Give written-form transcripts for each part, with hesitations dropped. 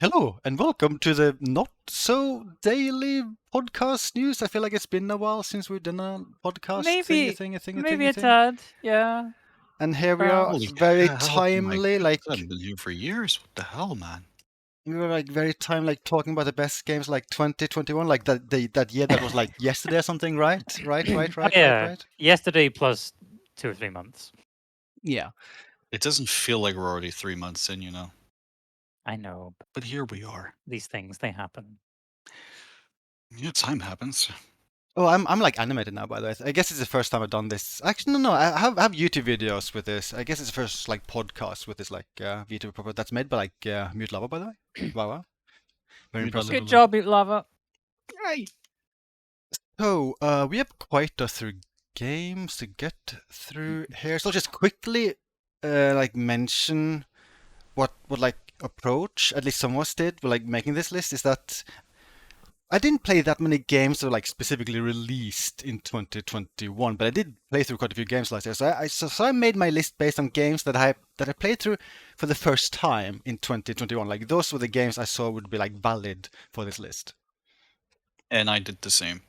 Hello and welcome to the not so daily podcast news. I feel like it's been a while since we've done a podcast Maybe a thing. tad, yeah. And here we are, Perhaps. Holy very hell, my timely, goodness, like I've been here for years. What the hell, man? we were like very time like talking about the best games like 2021, like that year that was like yesterday or something, right? Oh, yeah. Yesterday plus 2 or 3 months. Yeah. It doesn't feel like we're already 3 months in, I know, but here we are. these things, they happen. Yeah, time happens. Oh, I'm like animated now, by the way. I guess it's the first time I've done this. Actually, no. I have YouTube videos with this. I guess it's the first like podcast with this like VTuber proper that's made by like Mute Lava, by the way. Wow. Very Mute impressive. Good job, Beat Lava. Hey. So, we have quite a few games to get through here. So I'll just quickly like mention what like approach at least some of us did with like making this list is that I didn't play that many games that were like specifically released in 2021, but I did play through quite a few games last year. So I made my list based on games that I played through for the first time in 2021. Like those were the games I saw would be like valid for this list. And I did the same.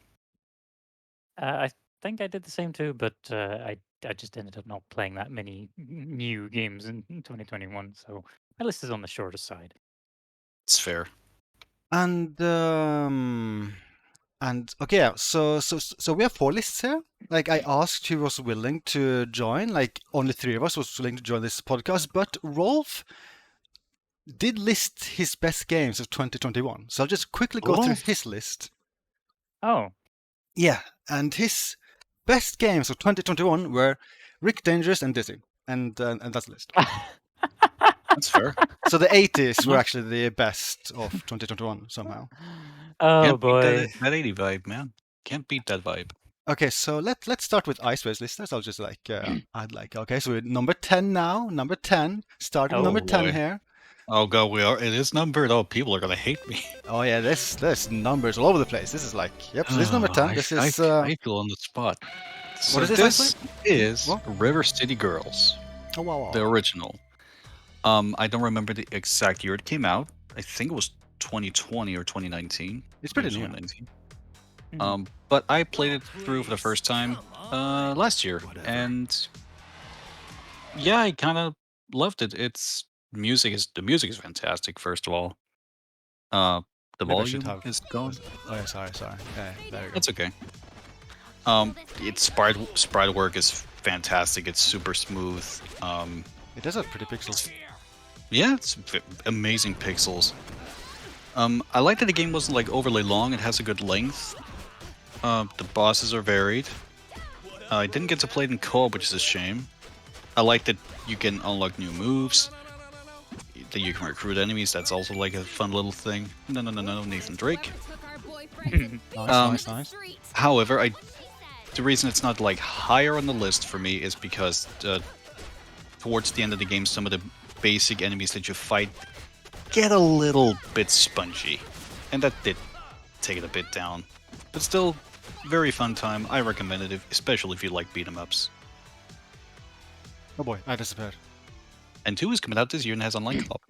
I think I did the same too, but I just ended up not playing that many new games in 2021, so my list is on the shorter side. It's fair. And okay, yeah, so we have 4 lists here. Like I asked who was willing to join. Like only 3 of us was willing to join this podcast, but Rolf did list his best games of 2021. So I'll just quickly go through his list. Oh. Yeah, and his best games of 2021 were Rick Dangerous and Dizzy, and that's the list. That's fair. So the 80s were actually the best of 2021 somehow. Oh Can't boy. beat that 80 vibe, man. Can't beat that vibe. Okay, so let's start with Icewave's list. I'll just like I'd like okay, so we're number 10 now. Number 10, starting with number 10 boy. here. Oh god, we are. It is numbered. Oh, people are gonna hate me. Oh yeah, there's numbers all over the place. This is like yep. So this is number 10. This is I feel on the spot. So what is this? This is River City Girls, Oh wow. the original. I don't remember the exact year it came out. I think it was 2020 or 2019. It's pretty new. 2019. But I played it through for the first time last year, and yeah, I kind of loved it. The music is fantastic. First of all, the Maybe I should volume have- is gone. Oh yeah, sorry. Yeah, there you go. That's okay. Its sprite work is fantastic. It's super smooth. It does have pretty pixels. Yeah, it's amazing pixels. I like that the game wasn't like overly long. It has a good length. The bosses are varied. I didn't get to play it in co-op, which is a shame. I like that you can unlock new moves. That you can recruit enemies. That's also like a fun little thing. No, Nathan Drake. Nice. However, the reason it's not like higher on the list for me is because towards the end of the game, some of the basic enemies that you fight get a little bit spongy, and that did take it a bit down. But still, very fun time. I recommend it, especially if you like beat 'em ups. Oh boy, I disappeared. And 2 is coming out this year and has online co-op.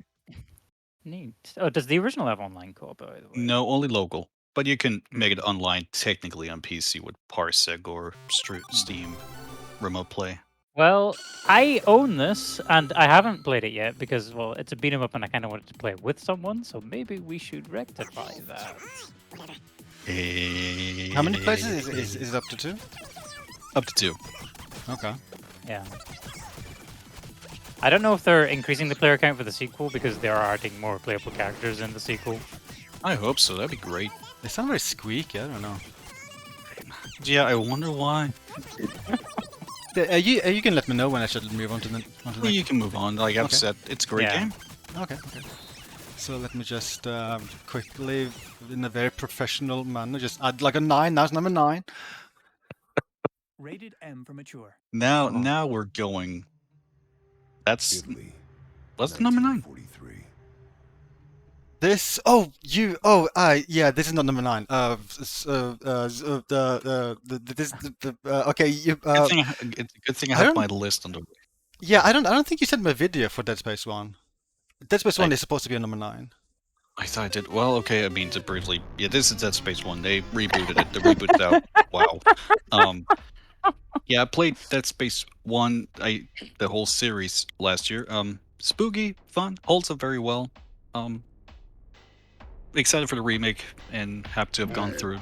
Neat. Oh, does the original have online co-op, by the way? No, only local. But you can make it online technically on PC with Parsec or Steam remote play. Well, I own this, and I haven't played it yet because, well, it's a beat 'em up, and I kind of wanted to play it with someone. So maybe we should rectify that. How many places is it up to 2? Up to 2. Okay. Yeah. I don't know if they're increasing the player count for the sequel because they are adding more playable characters in the sequel. I hope so. That'd be great. They sound very squeaky. I don't know. Yeah, I wonder why. You can let me know when I should move on to the Well, you can move on. Like I've Okay. said, it's a great Yeah. game. Okay. So let me just quickly, in a very professional manner, just add like a 9. Now it's number 9. Rated M for mature. Now we're going. That's the number 9. This yeah, this is not number 9. Okay, you It's a good thing I have my list on the. yeah, I don't think you sent me a video for Dead Space 1. Dead Space 1 is supposed to be a number 9. I thought I did. Well, okay, I mean, to briefly. Yeah, this is Dead Space 1. They rebooted it. They rebooted out. Wow. Yeah, I played Dead Space 1, the whole series last year. Spooky, fun, holds up very well. Excited for the remake and happy to have gone through.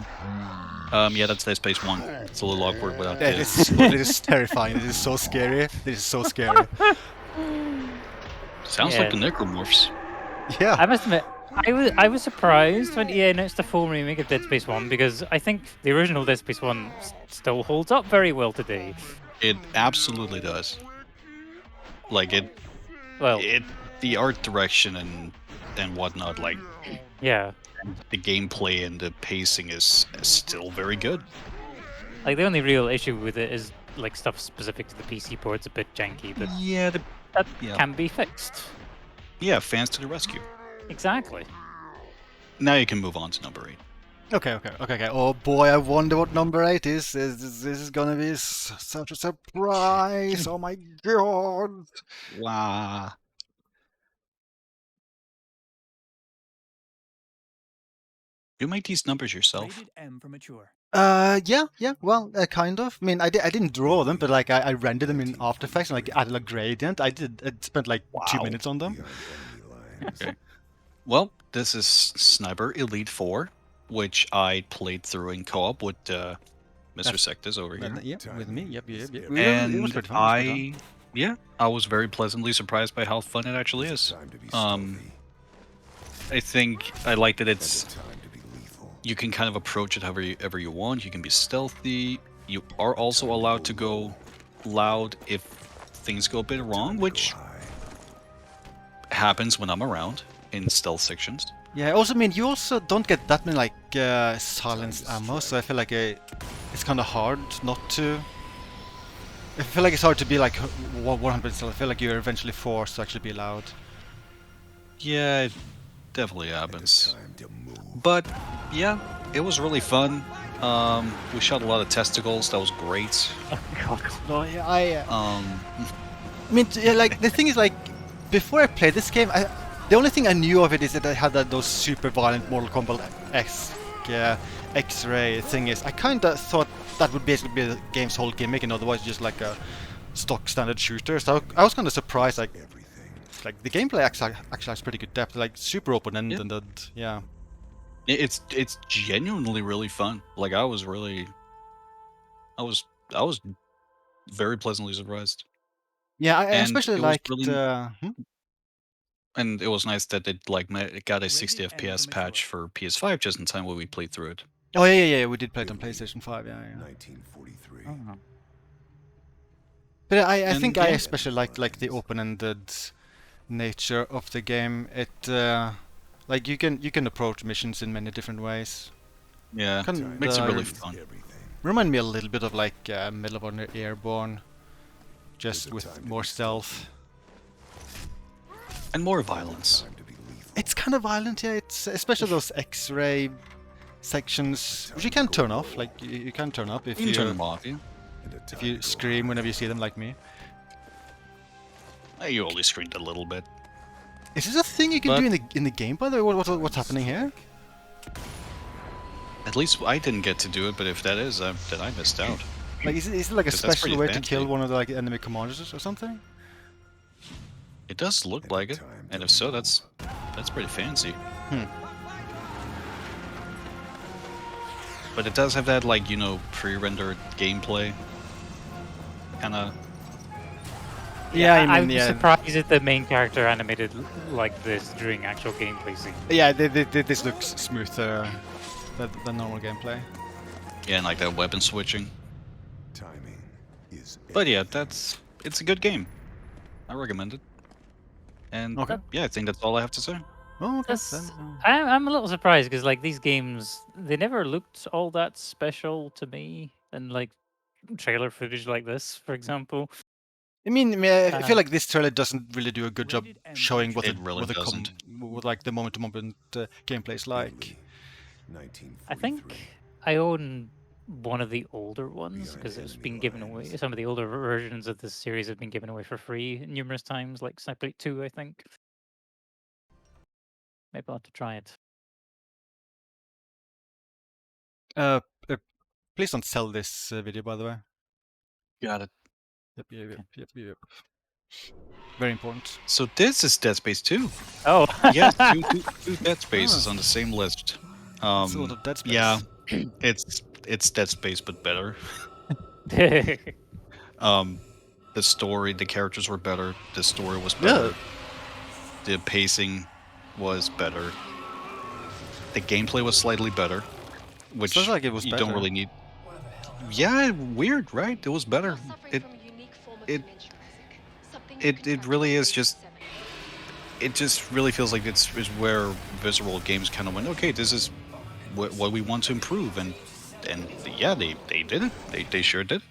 Yeah, that's Dead Space 1. It's a little awkward without That the... is terrifying. It is so scary. This is so scary. Sounds Yeah. like the Necromorphs. Yeah. I must admit, I was surprised when EA announced the full remake of Dead Space 1 because I think the original Dead Space 1 still holds up very well today. It absolutely does. Like, Well, the art direction and whatnot, like, yeah. the gameplay and the pacing is still very good. Like the only real issue with it is like stuff specific to the PC port's a bit janky, but Yeah, that yeah. can be fixed. Yeah, fans to the rescue. Exactly. Now you can move on to number 8. Okay. Oh boy, I wonder what number 8 is. This is gonna be such a surprise. Oh my god. Wow. You make these numbers yourself. Rated M for mature. Yeah. Well, kind of. I mean, I didn't draw them, but like I rendered them in After Effects and like added a gradient. I spent like 2 Wow. minutes on them. Okay. Well, this is Sniper Elite 4, which I played through in co-op with Mr. Sectus over here. Yeah, with me. Yep. It was And pretty fun. I was very pleasantly surprised by how fun it actually is. I think I like that you can kind of approach it however you want. You can be stealthy. You are also allowed to go loud if things go a bit wrong, which happens when I'm around in stealth sections. Yeah. Also, I mean, you also don't get that many like silenced ammo, so I feel like it's kind of hard not to. I feel like it's hard to be like 100 stealth. I feel like you're eventually forced to actually be loud. Yeah, it definitely happens. But yeah, it was really fun. We shot a lot of testicles. That was great. No, yeah, Um, I mean, yeah, like the thing is, like, before I played this game, the only thing I knew of it is that I had those super violent Mortal Kombat X-ray thing. Is I kind of thought that would basically be the game's whole gimmick, and otherwise just like a stock standard shooter. So I was kind of surprised, like the gameplay actually has pretty good depth, like super open ended. Yeah. it's genuinely really fun. Like I was very pleasantly surprised. Yeah, I And especially it was liked. really- And it was nice that it got a 60 Rated M FPS for patch mature. for PS5 just in time when we played through it. Oh yeah, we did play it on PlayStation 5. Yeah. 1943. Oh. But I And think I yeah. especially liked like the open-ended nature of the game. It like you can approach missions in many different ways. Yeah, Can, makes it uh, really fun. Remind me a little bit of like Medal of Honor Airborne, just with more stealth. And more violence. It's kind of violent, yeah. It's especially those X-ray sections, which you can turn off. Like you can turn up if You can turn them off, yeah. if you scream whenever you see them, like me. You only screamed a little bit. Is this a thing you can do in the game? By the way, what's happening here? At least I didn't get to do it, but if that is, then I missed out. Like is it like a 'Cause that's special pretty way to fancy. kill one of the like enemy commanders or something? It does look like it, and if so, that's pretty fancy. But it does have that, like, pre-rendered gameplay. Kinda... Yeah, I I mean, was yeah. surprised that the main character animated like this during actual gameplay scenes. Yeah, this looks smoother than normal gameplay. Yeah, and like that weapon switching. Timing is But yeah, it's a good game. I recommend it. And Okay. yeah, I think that's all I have to say. Oh, okay. That's- I'm a little surprised because like these games, they never looked all that special to me, and like trailer footage like this, for example. I mean, I feel like this trailer doesn't really do a good job Rated M showing what It really doesn't. what like the moment-to-moment gameplay is like. 1943. I think I own one of the older ones because it's been given away. Some of the older versions of this series have been given away for free numerous times, like Sniper Elite 2, I think. Maybe I'll have to try it. Uh, uh, please don't sell this video, by the way. Got it. Yep. Very important. So this is Dead Space 2. Oh. Yes, two Dead Spaces on the same list. Sort of Dead Space. Yeah, it's Dead Space but better. The story, the characters were better. The story was better. Yeah. The pacing was better. The gameplay was slightly better, which Sounds like it was you better. don't really need. Yeah, weird, right? It was better. It really is just. It just really feels like it's where Visceral Games kind of went. Okay, this is what we want to improve, and yeah, they did it. They sure did.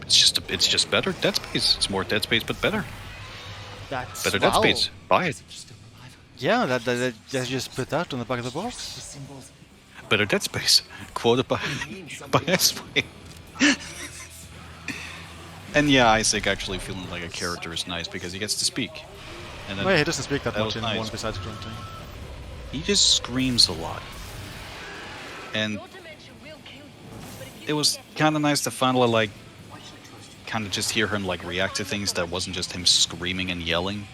It's just better Dead Space. It's more Dead Space but better. That's Better Dead Space. Buy it. Yeah, that just put that on the back of the box. Better Dead Space. Quoted by Icewave. And yeah, Isaac actually feeling like a character is nice because he gets to speak. And then Well, he doesn't speak that that much was in nice. one besides grunting. He just screams a lot. And it was kind of nice to finally like kind of just hear him like react to things that wasn't just him screaming and yelling.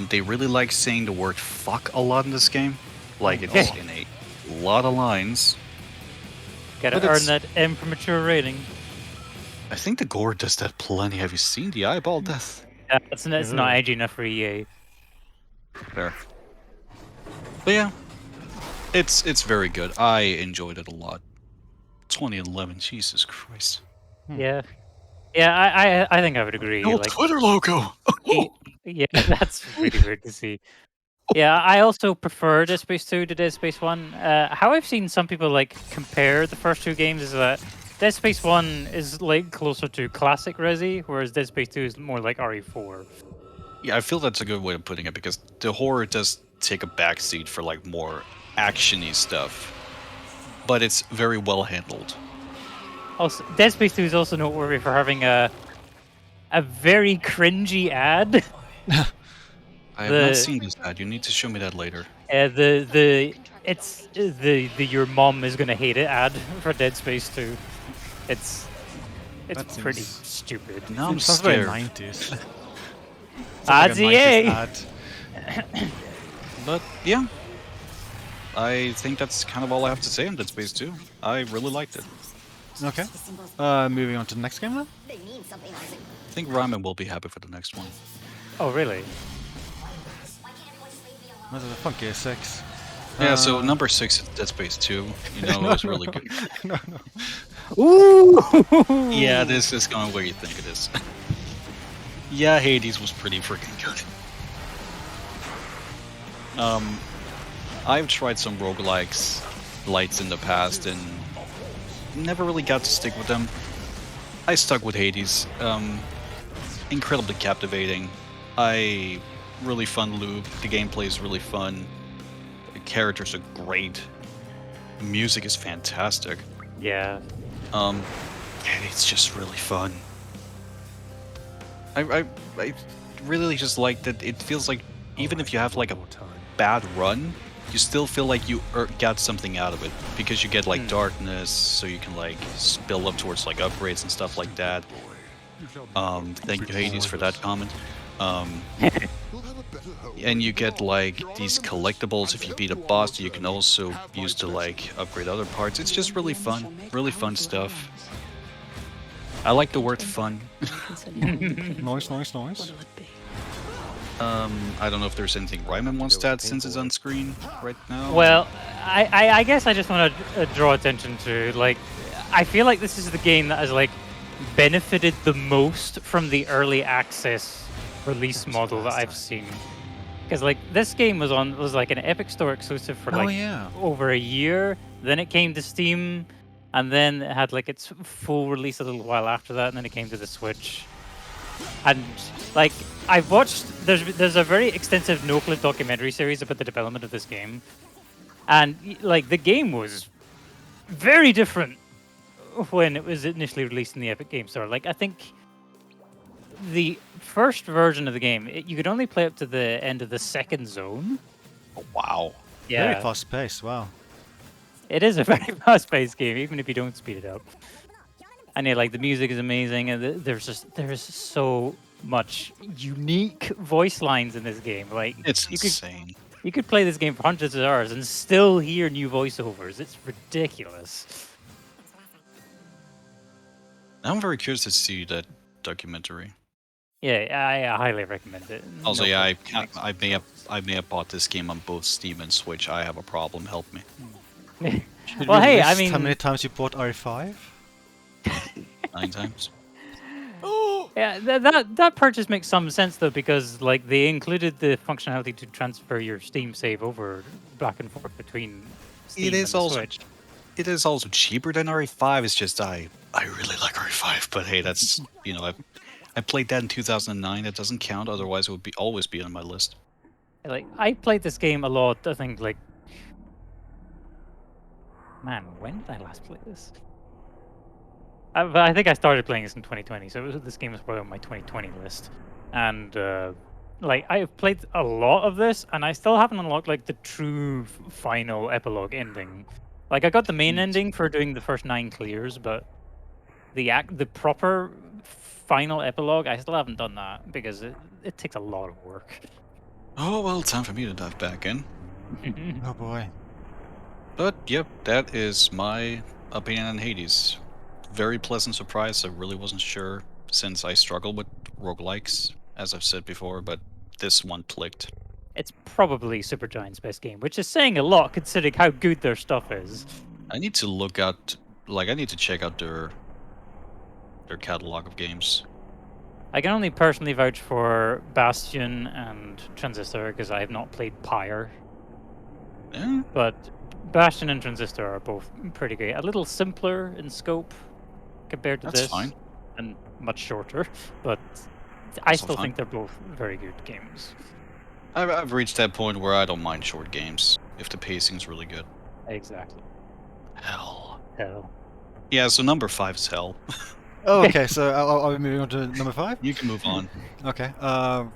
They really like saying the word fuck a lot in this game. Like it's in a lot of lines. Gotta But earn it's- that M for mature rating. I think the gore does that plenty. Have you seen the eyeball death? Yeah, it's not edgy enough for EA. Fair. But yeah, it's very good. I enjoyed it a lot. 2011, Jesus Christ. Yeah. Yeah, I think I would agree. No Like, Twitter logo. yeah, that's really weird to see. Yeah, I also prefer Dead Space 2 to Dead Space 1. How I've seen some people like compare the first two games is that Dead Space 1 is like closer to classic Resi, whereas Dead Space 2 is more like RE4. Yeah, I feel that's a good way of putting it because the horror does take a backseat for like more actiony stuff, but it's very well handled. Also, Dead Space 2 is also noteworthy for having a very cringy ad. I have not seen this ad. You need to show me that later. It's the your mom is gonna hate it ad for Dead Space 2. It's That pretty seems- stupid. Now I'm Sounds very scared. 90s. Ads EA. Ad. But yeah, I think that's kind of all I have to say on Dead Space 2. I really liked it. Okay. Moving on to the next game then. They mean something, Isaac. I think Ryman will be happy for the next one. Oh really? Why can't everyone just leave me alone? That's a funky 6. Yeah, so number 6 is Dead Space 2. You know, it was really good. No. Ooh. Yeah, this is going where you think it is. Yeah, Hades was pretty freaking good. I've tried some roguelikes lights in the past and never really got to stick with them. I stuck with Hades. Incredibly captivating. Really fun loop. The gameplay is really fun. The characters are great. The music is fantastic. Yeah. And it's just really fun. I really just like that it feels like even if you have like a bad run, you still feel like you got something out of it because you get like darkness, so you can like spill up towards like upgrades and stuff like that. Thank you Hades for that comment. And you get like these collectibles if you beat a boss that you can also use to like upgrade other parts. It's just really fun stuff. I like the word fun. Nice. I don't know if there's anything Ryman wants to add since it's on screen right now. Well, I guess I just want to draw attention to like I feel like this is the game that has like benefited the most from the early access release model that I've seen. Because like this game was like an Epic Store exclusive for like over a year. Then it came to Steam, and then it had like its full release a little while after that, and then it came to the Switch. And like I've watched, there's a very extensive no-clip documentary series about the development of this game, and like the game was very different when it was initially released in the Epic Game Store. Like I think the first version of the game, you could only play up to the end of the second zone, Oh, wow. Yeah, Very fast paced. Wow. it is a very fast-paced game, even if you don't speed it up. And yeah, like the music is amazing, and there's so much unique voice lines in this game. Like It's you insane. could play this game for hundreds of hours and still hear new voiceovers. It's ridiculous. I'm very curious to see that documentary. Yeah, I highly recommend it. Also, No yeah, problem. I may have bought this game on both Steam and Switch. I have a problem. Help me. Should Well, we hey, I list mean, how many times you bought RE5? 9 times. yeah, that purchase makes some sense though, because like they included the functionality to transfer your Steam save over back and forth between Steam It and is the also Switch. it is also cheaper than RE5. It's just I really like RE5, but hey, that's I played that in 2009. That doesn't count. Otherwise, it would be always be on my list. Like I played this game a lot. I think like, man, when did I last play this? I think I started playing this in 2020, so this game was probably on my 2020 list. And like I've played a lot of this, and I still haven't unlocked like the true final epilogue ending. Like I got the main ending for doing the first 9 clears, but the proper final epilogue, I still haven't done that because it takes a lot of work. Oh well, time for me to dive back in. Oh boy. But yep, that is my opinion on Hades. Very pleasant surprise. I really wasn't sure since I struggle with roguelikes, as I've said before, but this one clicked. It's probably Supergiant's best game, which is saying a lot considering how good their stuff is. I need to look out, like I need to check out their catalog of games. I can only personally vouch for Bastion and Transistor because I have not played Pyre, Yeah, but Bastion and Transistor are both pretty great. A little simpler in scope compared to that's this, fine. and much shorter, but I Also still fine. think they're both very good games. I've reached that point where I don't mind short games if the pacing's really good. Exactly. Hell. Hell. Yeah, so number 5 is Hell. Oh, okay, so are we moving on to number 5? You can move on. Okay. How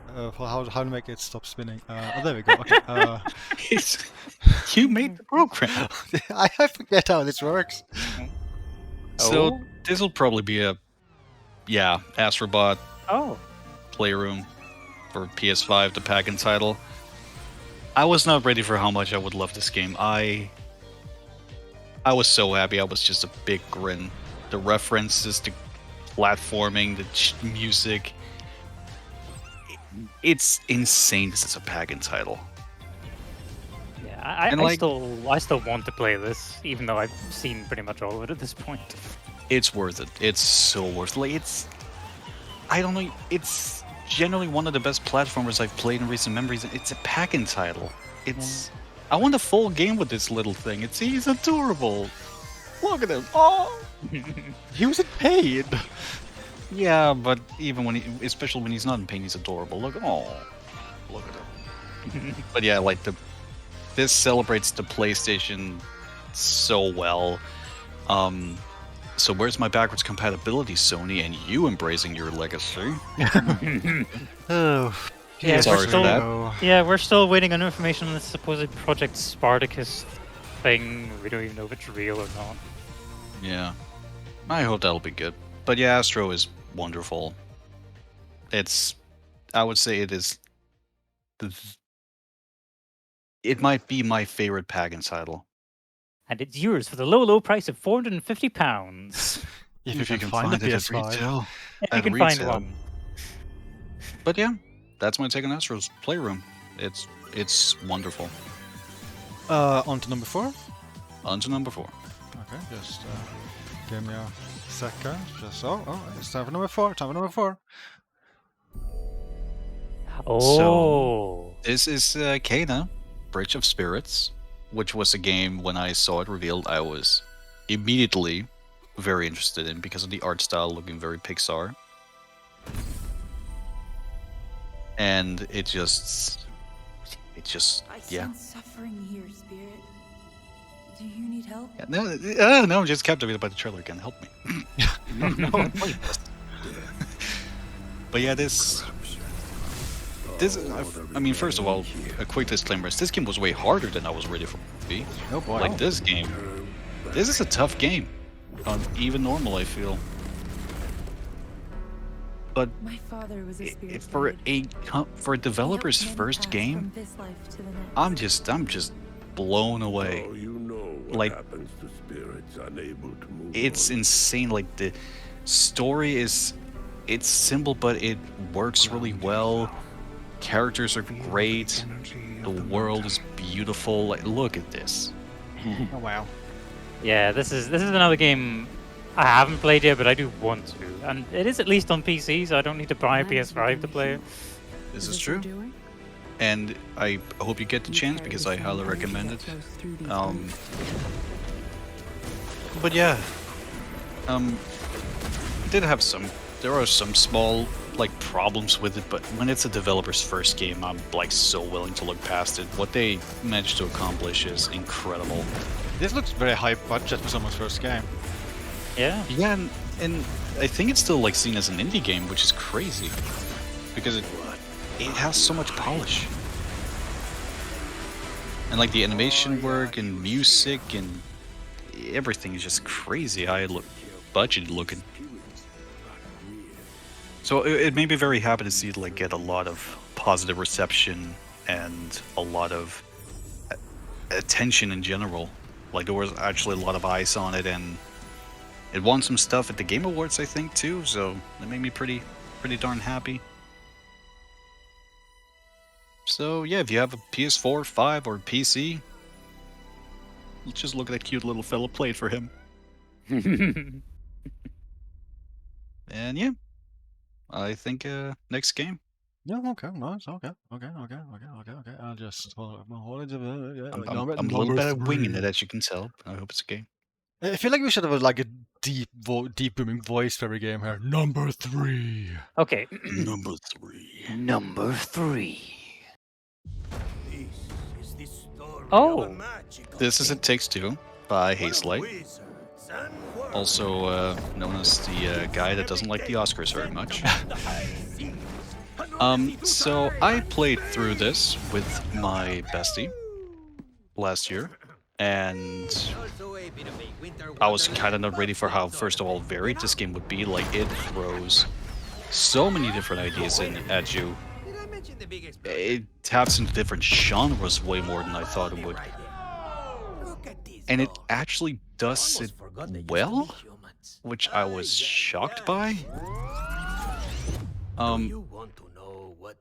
to make it stop spinning? Oh, there we go. Okay. You made the program. I forget how this works. So Oh. this will probably be a Astrobot Oh. Playroom for PS5, the pack and title. I was not ready for how much I would love this game. I was so happy. I was just a big grin. The references, the platforming, the music. It's insane. This is a pack and title. Yeah, And, I like- still want to play this, even though I've seen pretty much all of it at this point. It's worth it. It's so worth it. Like, I don't know. It's generally one of the best platformers I've played in recent memories. It's a pack-in title. I want a full game with this little thing. He's adorable. Look at him. Oh. He wasn't paid. Yeah, but even especially when he's not in pain, he's adorable. Look at him. But yeah, like this celebrates the PlayStation so well. So where's my backwards compatibility, Sony, and you embracing your legacy? Oh. Yeah, Sorry we're for still, that. Yeah, we're still waiting on information on the supposed Project Spartacus thing. We don't even know if it's real or not. Yeah, I hope that'll be good. But yeah, Astro is wonderful. I would say it is. It might be my favorite pack-in title. And it's yours for the low price of £450. If you can find a it at PS5. retail. If you At can find retail. one. But yeah, that's my take on Astro's Playroom. It's wonderful. On to number 4. On to number 4. Okay, just give me a second. Just it's time for number 4. Time for number 4. Oh. This is Kana, Bridge of Spirits, which was a game when I saw it revealed I was immediately very interested in because of the art style looking very Pixar. And it just I yeah. sense suffering here, Spirit. Do you need help? No, I'm just captivated by the trailer again. Help me. No, But yeah, this this, I mean, first of all, a quick disclaimer: is this game was way harder than I was ready for it to be. Oh boy. Like this game, this is a tough game, on even normal. I feel, but My father was a spirit for guide. for a He developer's helped many first pass game, from this life to the next. I'm just blown away. Oh, you know what Like, happens to spirits unable to move It's on. insane. Like the story is, it's simple, but it works really well. Characters are great. The world is beautiful. Like, look at this. Oh wow. Yeah, this is another game I haven't played yet, but I do want to. And it is at least on PC, so I don't need to buy a PS5 to play it. This is this true. your doing? And I hope you get the You chance carry because the I same highly energy recommend that it. flows through these Um, rooms. But yeah, did have there are some small like problems with it, but when it's a developer's first game, I'm like so willing to look past it. What they managed to accomplish is incredible. This looks very high budget for someone's first game. Yeah. Yeah, and I think it's still like seen as an indie game, which is crazy because it has so much polish. And like the animation work and music and everything is just crazy high budget looking. So it made me very happy to see it like get a lot of positive reception and a lot of attention in general. Like there was actually a lot of eyes on it, and it won some stuff at the Game Awards, I think, too. So that made me pretty darn happy. So yeah, if you have a PS4, 5, or PC, let's just look at that cute little fella play for him. And yeah, I think next game. Yeah, okay, nice, okay. I'll just hold it. I'm a little bit of winging it, as you can tell. I hope it's okay. I feel like we should have like a deep booming voice for every game here. Number 3. Okay. Number 3. Number 3. This is the story Oh. of a magical This is It Takes Two by Hazelight, wizards and worlds. also known as the guy that doesn't like the Oscars very much. So I played through this with my bestie last year, and I was kind of not ready for how, first of all, varied this game would be. Like, it throws so many different ideas in at you. It taps into different genres way more than I thought it would. And it actually does it well, which I was shocked by.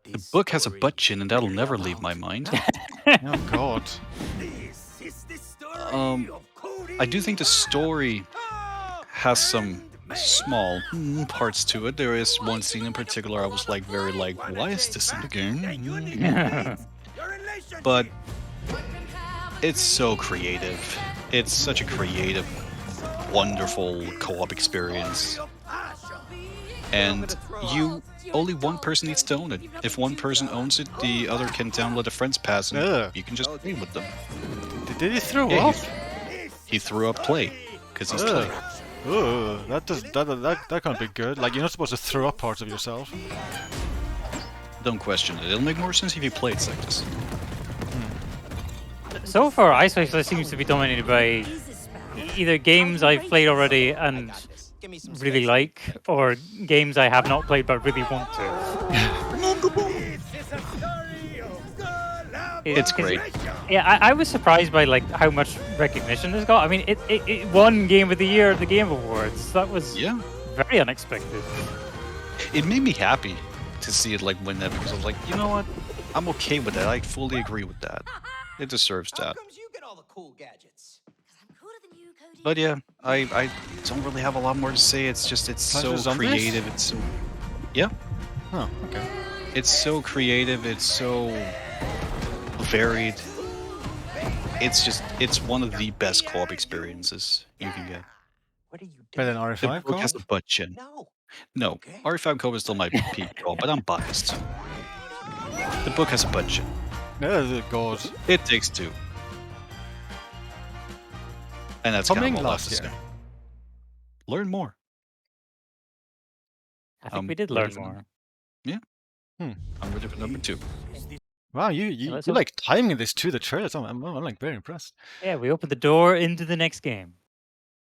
The book has a butt chin, and that'll never leave my mind. Oh god. I do think the story has some small parts to it. There is one scene in particular I was like very like, why is this in the game? But it's so creative. It's such a creative, wonderful co-op experience. And only one person needs to own it. If one person owns it, the other can download a friend's pass and Ugh. you can just play with them. Did he throw Yeah, off? he threw up play because he's Ugh. play. Ugh, that can't be good. Like, you're not supposed to throw up parts of yourself. Don't question it. It'll make more sense if you play it like this. So far, Icewave seems to be dominated by either games I've played already and really like, or games I have not played but really want to. It's great. Yeah, I was surprised by like how much recognition this got. I mean, it won Game of the Year at the Game Awards. That was Yeah. very unexpected. It made me happy to see it like win that because I was like, you know what? I'm okay with that. I fully agree with that. It deserves that. you get all the cool gadgets? I'm cooler than you, Cody. But yeah, I don't really have a lot more to say. It's just it's Plants so vs. Zombies? creative. It's so yeah. Oh, okay. It's so creative. It's so varied. It's one of the best co-op experiences you can get. What are you Better than The RE5 book has co-op? a butt chin. No. No, Okay. RE5 co-op is still my peak co-op, but I'm biased. The book has a butt chin. Oh, god. It Takes Two. And that's Coming kind of all I have last to year. say. Learn more. I think we Um, did learn there's an- more. Yeah. I'm ready for number 2. Wow, you let's you're hope- like timing this to the trailers. I'm like very impressed. Yeah, we opened the door into the next game.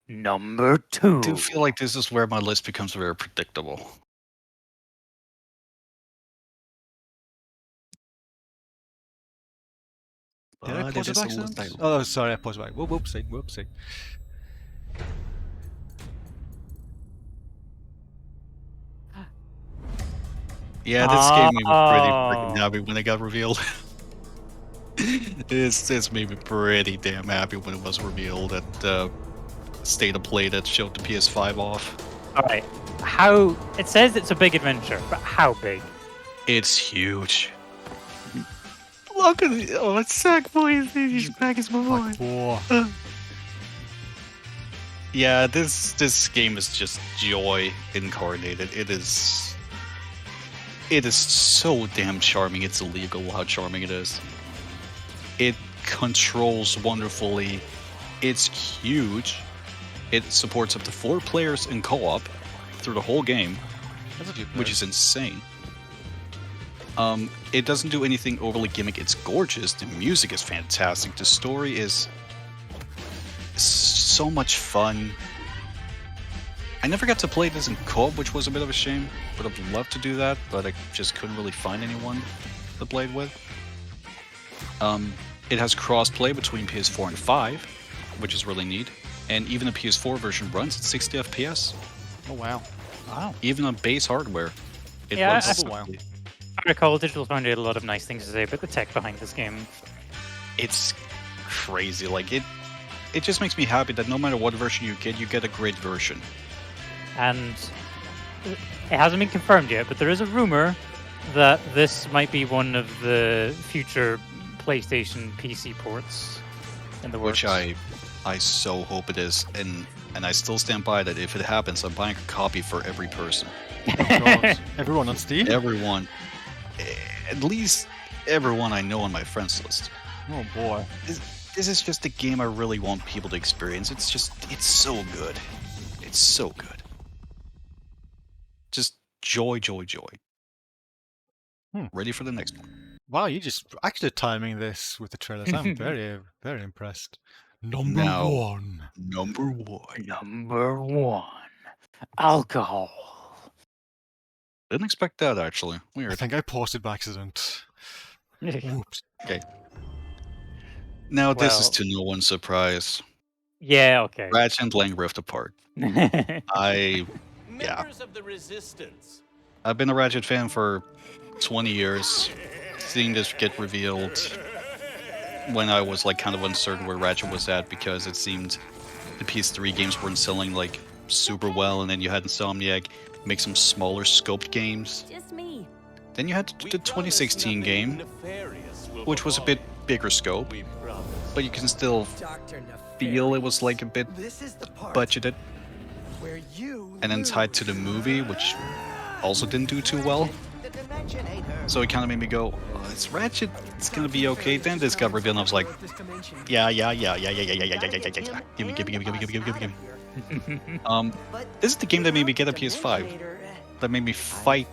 Number I 2. do feel like this is where my list becomes very predictable. Did I But pause it it is by a list I accident? love. Oh, sorry, I paused it by. Whoopsie. Yeah, this game made me pretty freaking Oh. happy when it got revealed. This made me pretty damn happy when it was revealed at State of Play that showed the PS5 off. All right. How it says it's a big adventure, but how big? It's huge. Look at it. Oh, it's Sackboy. He's back as my boy. Whoa. Yeah, this game is just joy incarnated. It is so damn charming. It's illegal how charming it is. It controls wonderfully. It's huge. It supports up to 4 players in co-op through the whole game, That's a few which is insane. It doesn't do anything overly gimmick. It's gorgeous. The music is fantastic. The story is so much fun. I never got to play this in co-op, which was a bit of a shame. Would have loved to do that, but I just couldn't really find anyone to play it with. It has cross-play between PS4 and 5, which is really neat. And even the PS4 version runs at 60 FPS, Oh wow. Wow. even on base hardware. It Yeah, runs I- smoothly. I recall Digital Foundry had a lot of nice things to say about the tech behind this game. It's crazy. Like it just makes me happy that no matter what version you get a great version. And it hasn't been confirmed yet, but there is a rumor that this might be one of the future PlayStation PC ports in the works. Which I so hope it is, and I still stand by that. If it happens, I'm buying a copy for every person, God. Everyone on Steam? everyone, at least everyone I know on my friends list. Oh boy. This is just a game I really want people to experience. It's so good. It's so good. Just joy. Ready for the next one. Wow, you just actually timing this with the trailers. I'm very, very impressed. Number Now- 1. Number 1. Number 1. Alcohol. Didn't expect that actually. I Weird. think I paused it by accident. Whoops. Now this is Well- to no one's surprise. Yeah, okay. Ratchet and Clank Rift Apart. I Members of the Resistance. I've been a Ratchet fan for 20 years. Seeing this get revealed when I was like kind of uncertain where Ratchet was at because it seemed the PS3 games weren't selling like super well, and then you had Insomniac make some smaller scoped games. Just me. Then you had the 2016 game, which was a bit bigger scope, but you can still feel it was like a bit This is the part budgeted, where you and then tied to the movie, which also didn't do too well. The dimension ain't her. So it kind of made me go, oh, it's Ratchet, it's gonna be okay. Then this got revealed, and I was like, This dimension. yeah. Gimme. This is the game that made me get a PS5. That made me fight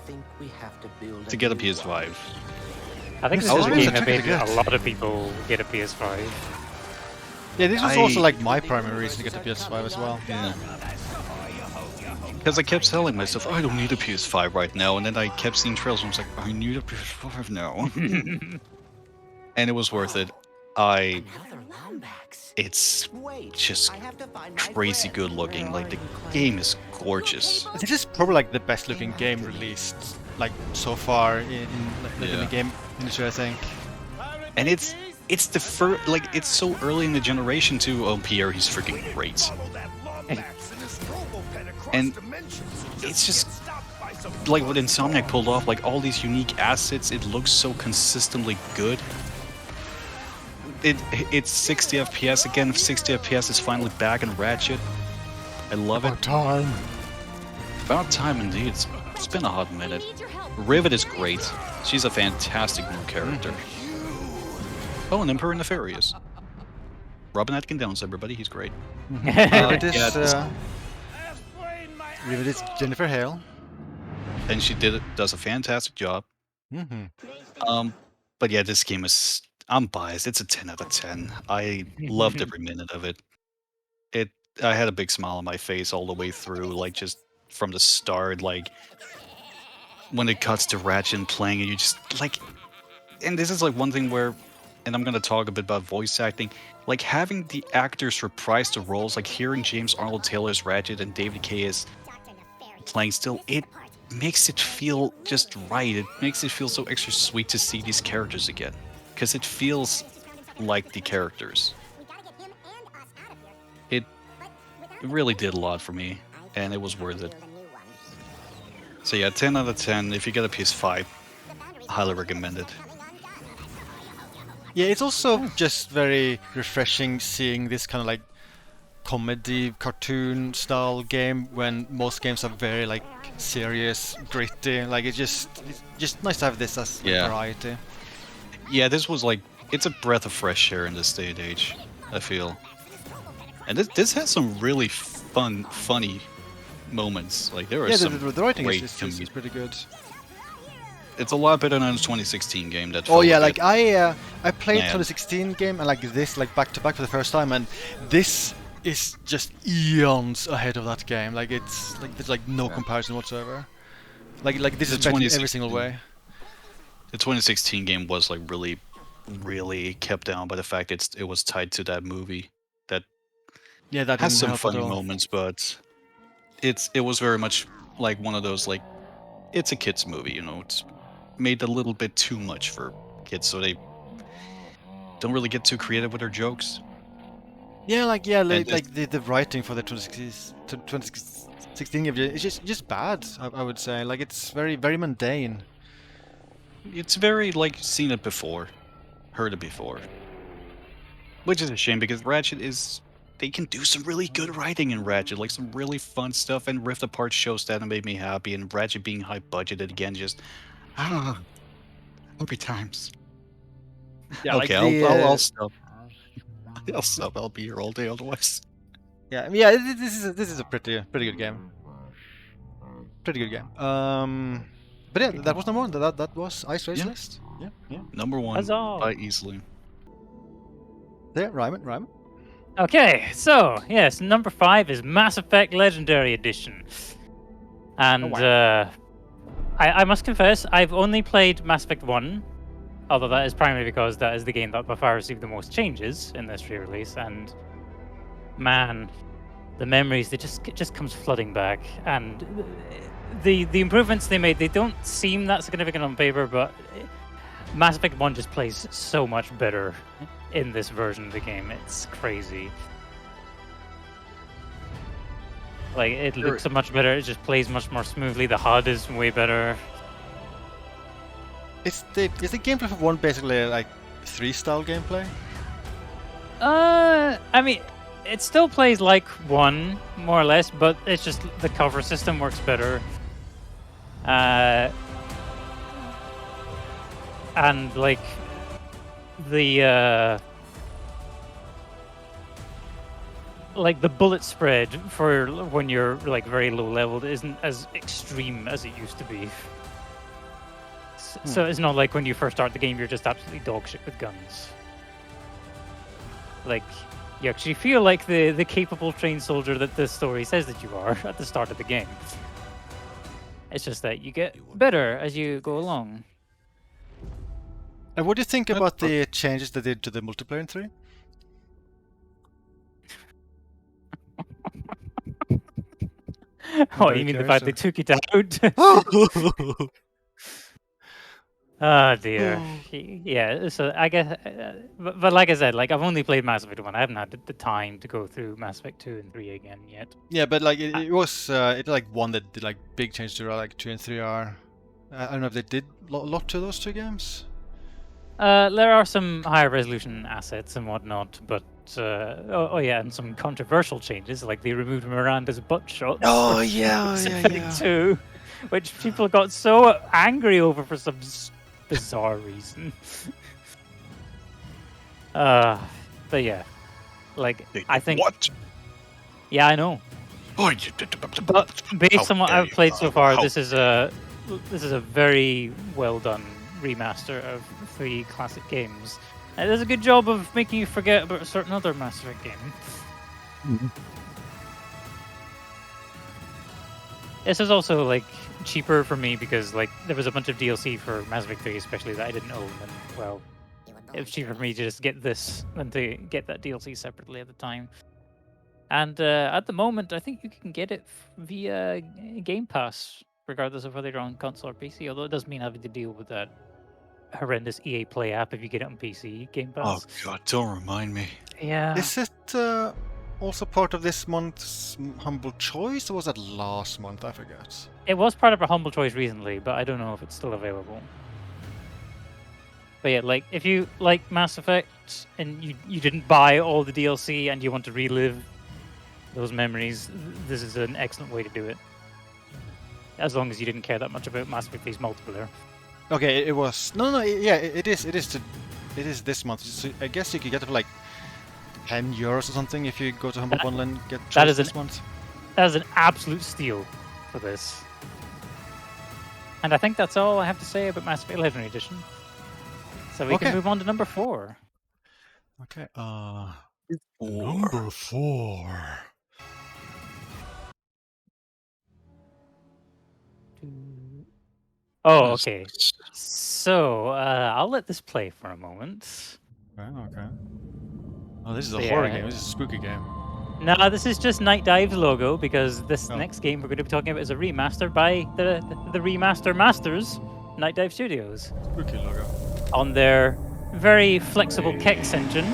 to get a PS5. I think this I is was a really game that tempted made to get. a lot of people get a PS5. Yeah, this was I- also like my primary reason to get the PS5 as well. Yeah. Because I kept telling myself, I don't need a PS5 right now, and then I kept seeing trailers, and I was like, I need a PS5 now. And it was worth it. It's just crazy good looking. Like, the game is gorgeous. This is probably like the best looking game released like so far in the Yeah. game industry, I think. And it's the first, like, it's so early in the generation too. Oh, Pierre, he's freaking great. And it's just like what Insomniac pulled off, like all these unique assets. It looks so consistently good. It's 60 FPS again. 60 FPS is finally back in Ratchet. I love it. Time. About time indeed. It's been a hot minute. Rivet is great. She's a fantastic new character. Oh, and Emperor Nefarious. Robin Atkin Downs, everybody. He's great. Rivet is, yeah, this- Rivet is Jennifer Hale. And she does a fantastic job. Mm-hmm. But yeah, this game is. I'm biased. It's a 10 out of 10. I loved every minute of it. It. I had a big smile on my face all the way through, like just from the start. Like when it cuts to Ratchet playing, and you just like. And this is like one thing where, and I'm gonna talk a bit about voice acting. Like having the actors reprise the roles, like hearing James Arnold Taylor's Ratchet and David Kay is playing still, it makes it feel just right. It makes it feel so extra sweet to see these characters again. Because it feels like the characters. It really did a lot for me, and it was worth it. So yeah, 10 out of 10. If you get a PS5, highly recommend it. Yeah, it's also just very refreshing seeing this kind of like comedy cartoon style game when most games are very like serious, gritty. Like it's just nice to have this as Yeah. variety. Yeah, this was like, it's a breath of fresh air in this day and age, I feel. And this has some really funny moments. Like there are Yeah, some the writing great is comedic- pretty good. It's a lot better than the 2016 game. That Oh felt yeah, a like bit- I played Man. 2016 game and like this like back to back for the first time, and this is just eons ahead of that game. Like it's like there's like no comparison whatsoever. Like this The is better in every 2016 single way. The 2016 game was like really kept down by the fact it was tied to that movie that Yeah, that has didn't some help at funny all. moments, but it was very much like one of those like it's a kids movie, you know. It's made a little bit too much for kids, so they don't really get too creative with their jokes. Yeah, like And like the writing for the 2016 game is just bad. I would say like it's very mundane. It's very like seen it before, heard it before, which is a shame because Ratchet is. They can do some really good writing in Ratchet, like some really fun stuff, and Rift Apart shows that and made me happy. And Ratchet being high budgeted again, just happy times. Yeah, Okay, like the, I'll stop. I'll stop. I'll be here all day otherwise. yeah, this is a pretty good game. Pretty good game. But yeah, that was number one. That was Icewave's Yeah. list. Yeah. Number one Huzzah. by easily. Yeah, Ryman. Okay, so yes, number 5 is Mass Effect Legendary Edition, and I must confess I've only played Mass Effect 1, although that is primarily because that is the game that by far received the most changes in this re-release, and man, the memories they just comes flooding back, and the improvements they made, they don't seem that significant on paper, but Mass Effect 1 just plays so much better in this version of the game. It's crazy. Like, it looks so much better, it just plays much more smoothly, the HUD is way better. Is the gameplay for one basically like 3 style gameplay? I mean, it still plays like 1, more or less, but it's just the cover system works better. And like the bullet spread for when you're like very low leveled isn't as extreme as it used to be. So it's not like when you first start the game you're just absolutely dog shit with guns. Like you actually feel like the capable trained soldier that the story says that you are at the start of the game. It's just that you get better as you go along. And what do you think about the changes they did to the multiplayer in 3? Oh, very you mean the curious, fact they took it out? Oh dear. Yeah, so I guess, but like I said, like I've only played Mass Effect 1. I haven't had the time to go through Mass Effect 2 and 3 again yet. Yeah, but like it was it like one that did like big changes to like 2 and 3 are. I don't know if they did a lot to those 2 games. There are some higher resolution assets and whatnot, but oh yeah, and some controversial changes, like they removed Miranda's butt shots. Oh from yeah, Mass yeah, Effect yeah. 2, which people got so angry over for some bizarre reason. But yeah, like I think. What? Yeah, I know. But based on what I've played so far, this is a very well done remaster of 3 classic games. It does a good job of making you forget about a certain other Mass Effect game. This is also like cheaper for me because like there was a bunch of DLC for Mass Effect 3 especially that I didn't own, and well, it was cheaper for me to just get this than to get that DLC separately at the time. And at the moment, I think you can get it via Game Pass, regardless of whether you're on console or PC. Although it does mean having to deal with that horrendous EA Play app if you get it on PC. Game Oh Pass. god, don't remind me. Yeah. Is it also part of this month's Humble Choice, or was that last month? I forget. It was part of a Humble Choice recently, but I don't know if it's still available. But yeah, like if you like Mass Effect and you didn't buy all the DLC and you want to relive those memories, this is an excellent way to do it. As long as you didn't care that much about Mass Effect 3's multiplayer. Okay, it was yeah, it is this month. So I guess you could get it for like €10 or something if you go to Humble Bundle and get that Choice is this month. That is an absolute steal for this. And I think that's all I have to say about Mass Effect Legendary Edition. So we can move on to number 4. Okay, number 4. Oh, okay. So I'll let this play for a moment. Okay. Oh, this is a So, horror yeah. game. This is a spooky game. No, this is just Night Dive's logo because this next game we're going to be talking about is a remaster by the Remaster Masters, Night Dive Studios, Spooky logo. on their very flexible Kex engine.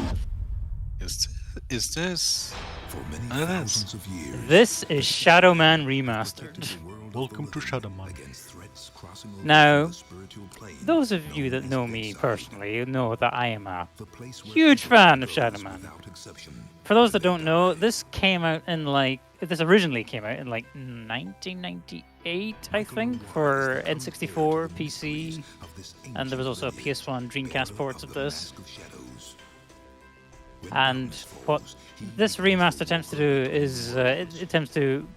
Is this? For many Oh, that's- thousands of years, This is Shadow Man Remastered. Welcome to Shadow Man. Now, those of you that know me personally know that I am a huge fan of Shadow Man. For those that don't know, this originally came out in like 1998, I think, for N64, PC, and there was also a PS1 Dreamcast ports of this. And what this remaster attempts to do is it attempts to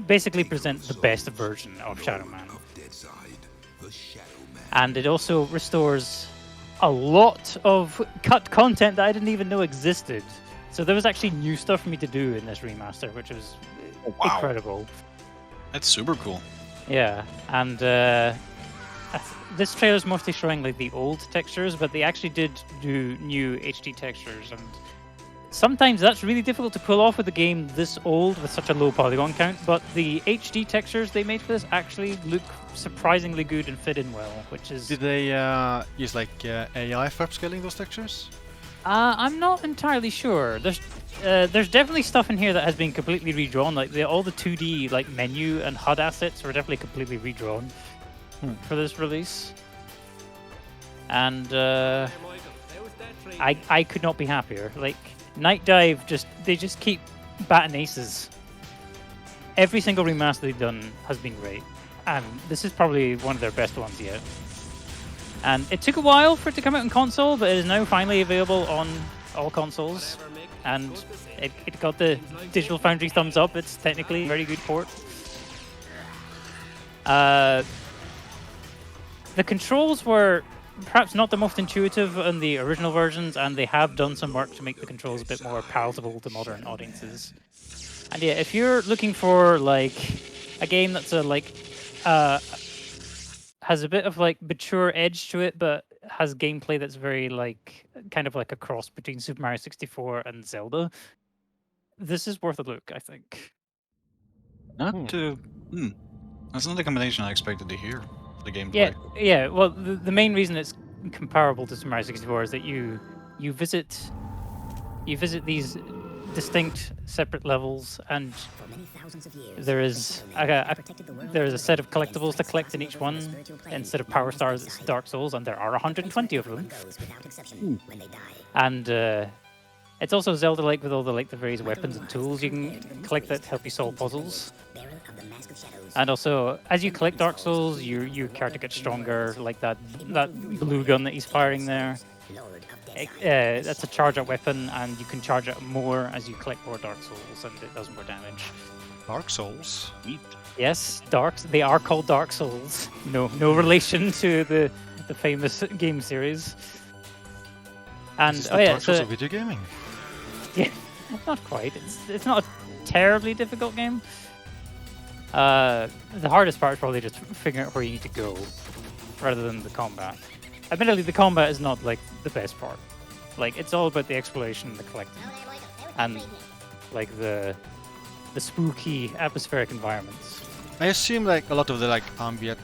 basically present the best version of Shadow Man. And it also restores a lot of cut content that I didn't even know existed. So there was actually new stuff for me to do in this remaster, which was incredible. That's super cool. Yeah, and this trailer is mostly showing like the old textures, but they actually did do new HD textures, and sometimes that's really difficult to pull off with a game this old with such a low polygon count. But the HD textures they made for this actually look surprisingly good and fit in well, which is. Did they use like AI for upscaling those textures? I'm not entirely sure. There's definitely stuff in here that has been completely redrawn. Like all the 2D like menu and HUD assets were definitely completely redrawn for this release. And I could not be happier. Like Night Dive they just keep batting aces. Every single remaster they've done has been great, and this is probably one of their best ones yet. And it took a while for it to come out on console, but it is now finally available on all consoles. And it got the Digital Foundry thumbs up. It's technically a very good port. The controls were perhaps not the most intuitive in the original versions, and they have done some work to make the controls a bit more palatable to modern audiences. And yeah, if you're looking for like a game that's has a bit of like mature edge to it, but has gameplay that's very like kind of like a cross between Super Mario 64 and Zelda, this is worth a look, I think. That's not the combination I expected to hear for the gameplay. Yeah. Well, the main reason it's comparable to Super Mario 64 is that you visit these distinct separate levels, and there is a set of collectibles to collect in each one. Instead of Power Stars, it's Dark Souls, and there are 120 of them. And it's also Zelda-like with all the various weapons and tools you can collect that help you solve puzzles. And also, as you collect Dark Souls, your character gets stronger, like that blue gun that he's firing there. That's a charge-up weapon, and you can charge it more as you collect more Dark Souls, and it does more damage. Dark Souls. Yes, they are called Dark Souls. No relation to the famous game series. And This is oh the yeah, Dark Souls so of video gaming. yeah, not quite. It's not a terribly difficult game. The hardest part is probably just figuring out where you need to go, rather than the combat. Admittedly, the combat is not like the best part. Like it's all about the exploration, the collecting, and like the spooky atmospheric environments. I assume like a lot of the like ambient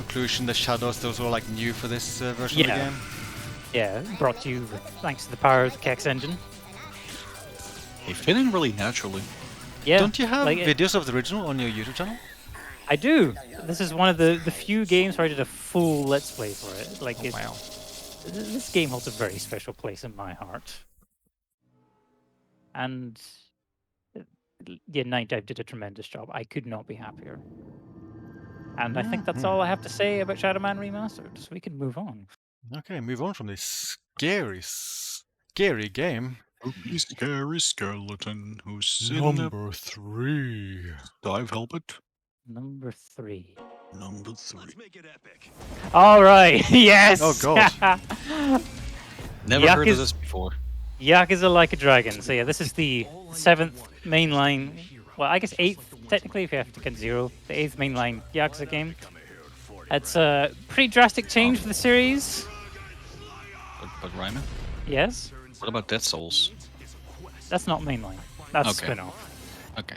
occlusion, the shadows, those were like new for this version of the Yeah. game. Yeah, brought to you thanks to the power of the Kex engine. They fit in really naturally. Yeah. Don't you have like, videos of the original on your YouTube channel? I do. This is one of the few games where I did a full Let's Play for it. Like, Wow. This game holds a very special place in my heart. And yeah, Night Dive did a tremendous job. I could not be happier. And I think that's all I have to say about Shadow Man Remastered, so we can move on. Okay, move on from this scary game. Spooky, scary skeleton who's Number 3. dive helmet. Number 3. Number 3. All right, yes! Oh, God. Never heard of Yakuza- this before. Yakuza Like a Dragon. So yeah, this is the 7th mainline, well, I guess 8th, technically, if you have to count 0. The 8th mainline Yakuza game. It's a pretty drastic change for the series. But Ryman? Yes? What about Dead Souls? That's not mainline. That's a Okay. spin-off. Okay.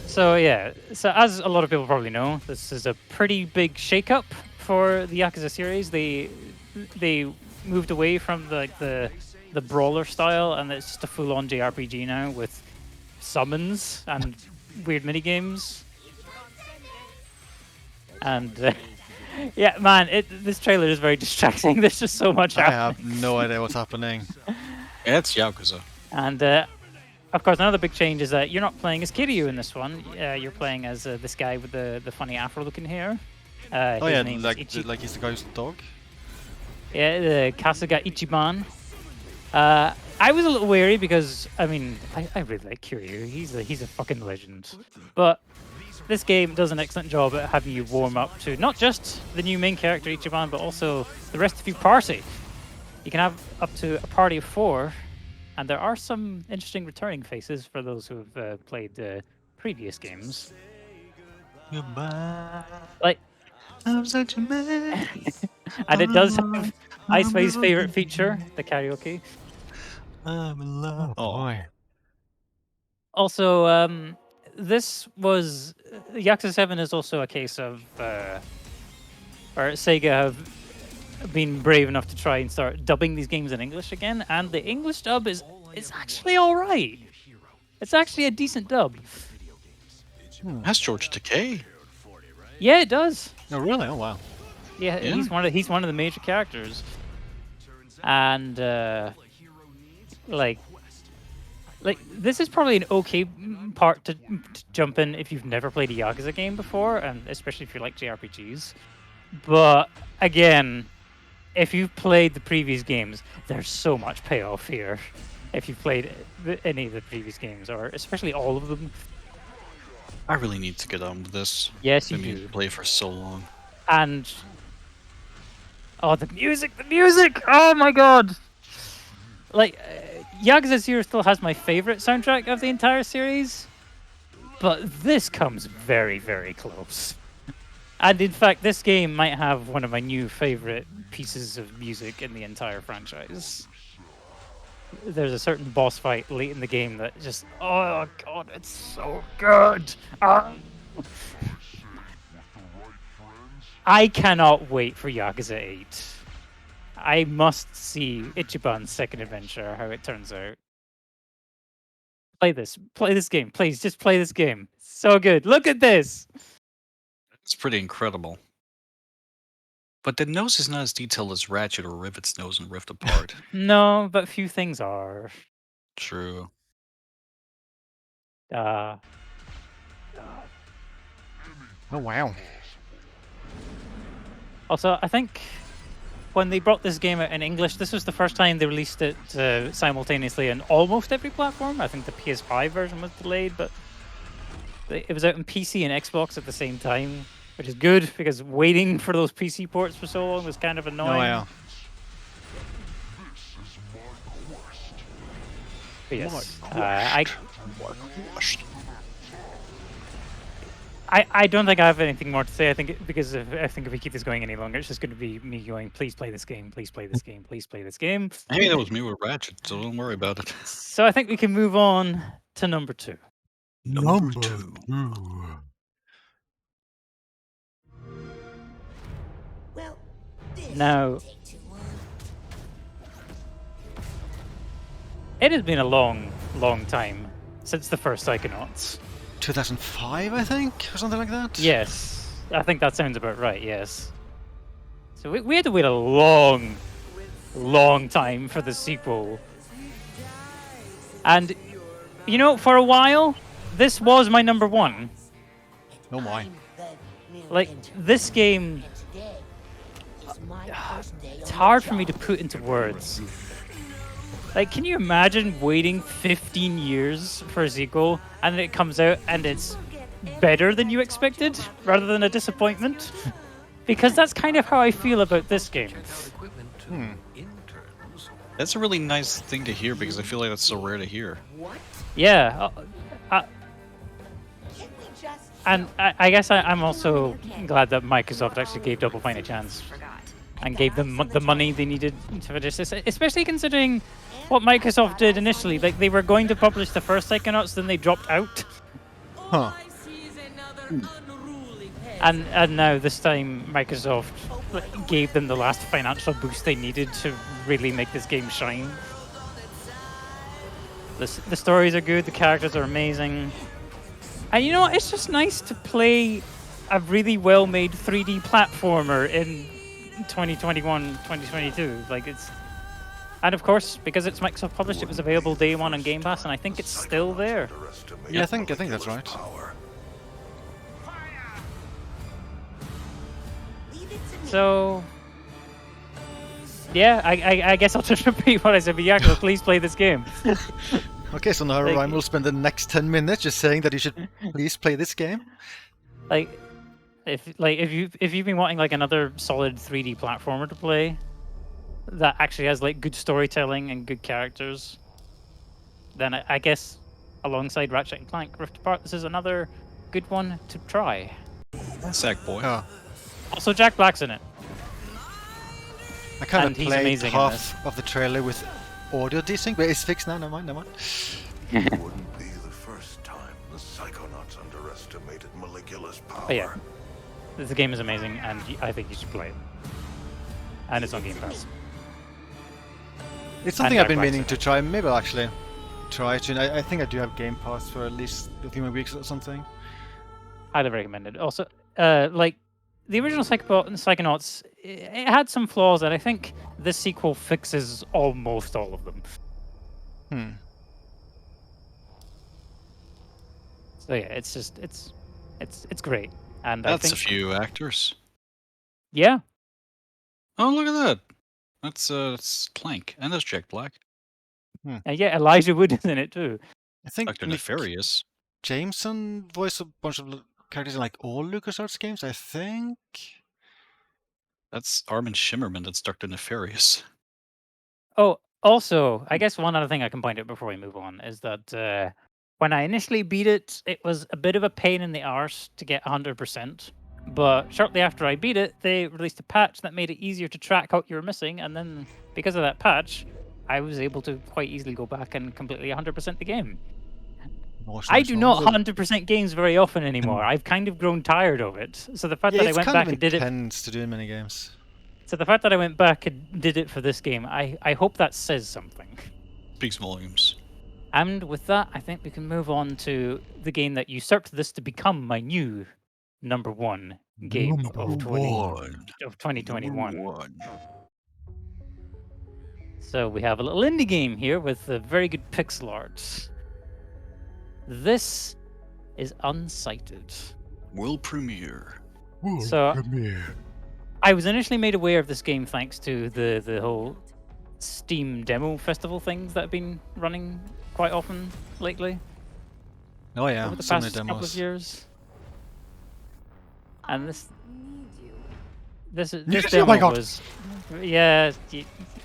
So yeah, so as a lot of people probably know, this is a pretty big shakeup for the Yakuza series. They moved away from the brawler style, and it's just a full-on JRPG now with summons and weird mini games. And yeah, man, this trailer is very distracting. There's just so much I happening. have no idea what's happening. Yeah, it's Yakuza. And of course, another big change is that you're not playing as Kiryu in this one. You're playing as this guy with the funny afro-looking hair. Oh His yeah, name's like he's the guy's dog. Yeah, the Kasuga Ichiban. I was a little wary because I mean I really like Kiryu. He's a fucking legend. But this game does an excellent job at having you warm up to not just the new main character Ichiban, but also the rest of your party. You can have up to a party of 4, and there are some interesting returning faces for those who have played the previous games. Goodbye. Like, I'm such a man. and it does have Icewave's favorite feature, the karaoke. I'm in love. Oh boy. Also, this was Yakuza 7 is also a case of or Sega have been brave enough to try and start dubbing these games in English again, and the English dub is actually all right. It's actually a decent dub. That's George Takei. Yeah, it does. Oh really? Oh wow. Yeah, Yeah. he's one of the major characters, and like this is probably an okay part to jump in if you've never played a Yakuza game before, and especially if you like JRPGs. But again, if you've played the previous games, there's so much payoff here. If you've played any of the previous games, or especially all of them. I really need to get on with this. Yes, you I've been do. to play for so long. And oh, the music! Oh my god! Like, Yakuza 0 still has my favorite soundtrack of the entire series, but this comes very, very close. And in fact, this game might have one of my new favorite pieces of music in the entire franchise. There's a certain boss fight late in the game that just, oh god, it's so good! I cannot wait for Yakuza 8. I must see Ichiban's second adventure, how it turns out. Play this game, please, just play this game. So good, look at this! It's pretty incredible. But the nose is not as detailed as Ratchet or Rivet's nose in Rift Apart. No, but few things are. True. Uh, Oh wow. Also, I think when they brought this game out in English, this was the first time they released it simultaneously on almost every platform. I think the PS5 version was delayed, but it was out on PC and Xbox at the same time, which is good because waiting for those PC ports for so long was kind of annoying. Oh yeah. But yes, I don't think I have anything more to say. I think if we keep this going any longer, it's just going to be me going, please play this game, please play this game, please play this game. Hey, that was me with Ratchet, so don't worry about it. So I think we can move on to number 2. Number 2. Well, this Now, won't take too long. it has been a long, long time since the first Psychonauts. 2005, I think, or something like that. Yes, I think that sounds about right, yes. So we had to wait a long, long time for the sequel. And, you know, for a while, this was my number 1. Oh my. Like, this game, it's hard for me to put into words. Like, can you imagine waiting 15 years for a sequel, and then it comes out and it's better than you expected, rather than a disappointment? Because that's kind of how I feel about this game. That's a really nice thing to hear because I feel like that's so rare to hear. Yeah. And I guess I'm also glad that Microsoft actually gave Double Fine a chance and gave them the money they needed to finish this, especially considering what Microsoft did initially. Like, they were going to publish the first Psychonauts, then they dropped out. Huh. And now this time Microsoft gave them the last financial boost they needed to really make this game shine. The stories are good, the characters are amazing. And you know what, it's just nice to play a really well-made 3D platformer in 2021, 2022. Like, it's... And of course, because it's Microsoft published, it was available day 1 on Game Pass, and I think it's still there. Yeah, I think that's right. So... Yeah, I guess I'll just repeat what I said, but yeah, please play this game. Okay, so now Like- Ryman will spend the next 10 minutes just saying that you should please play this game. Like, if you've been wanting like another solid 3D platformer to play that actually has like good storytelling and good characters, then I guess alongside Ratchet and Clank Rift Apart, this is another good one to try. Sackboy. Oh, Also, Jack Black's in it. I kind And of he's played amazing in half of the trailer with audio desync, but it's fixed now. Never mind. It wouldn't be the first time the Psychonauts underestimated Maligula's power. But yeah, the game is amazing, and I think you should play it. And it's on Game Pass. It's something And I've been Jack Black's meaning in to it. try. Maybe I'll actually try to. I think I do have Game Pass for at least a few more weeks or something. Highly recommended. Also, like the original Psychonauts, it had some flaws, and I think this sequel fixes almost all of them. Hmm. So yeah, it's just it's great, and That's I a think few actors. yeah, Oh, look at that. That's Clank, and there's Jack Black. and yeah, Elijah Wood is in it too. I think Dr. Nick Nefarious. Jameson voiced a bunch of characters in like all LucasArts games. I think. That's Armin Shimmerman. That's Dr. Nefarious. Oh, also, I guess one other thing I can point out before we move on is that when I initially beat it, it was a bit of a pain in the arse to get 100%. But shortly after I beat it, they released a patch that made it easier to track what you were missing, and then because of that patch, I was able to quite easily go back and completely 100% the game. I do not 100% games very often anymore. I've kind of grown tired of it. So the fact Yeah, that I it's went kind back of and did it, intense to do in many games. so the fact that I went back and did it for this game, I hope that says something. Speaks volumes. And with that, I think we can move on to the game that usurped this to become my new number 1 game of 2021. So we have a little indie game here with very good pixel art. This is Unsighted. World premiere. So I was initially made aware of this game thanks to the whole Steam demo festival things that have been running quite often lately Oh yeah, over the so many past couple of demos. years. And this Oh demo my God. was, yeah,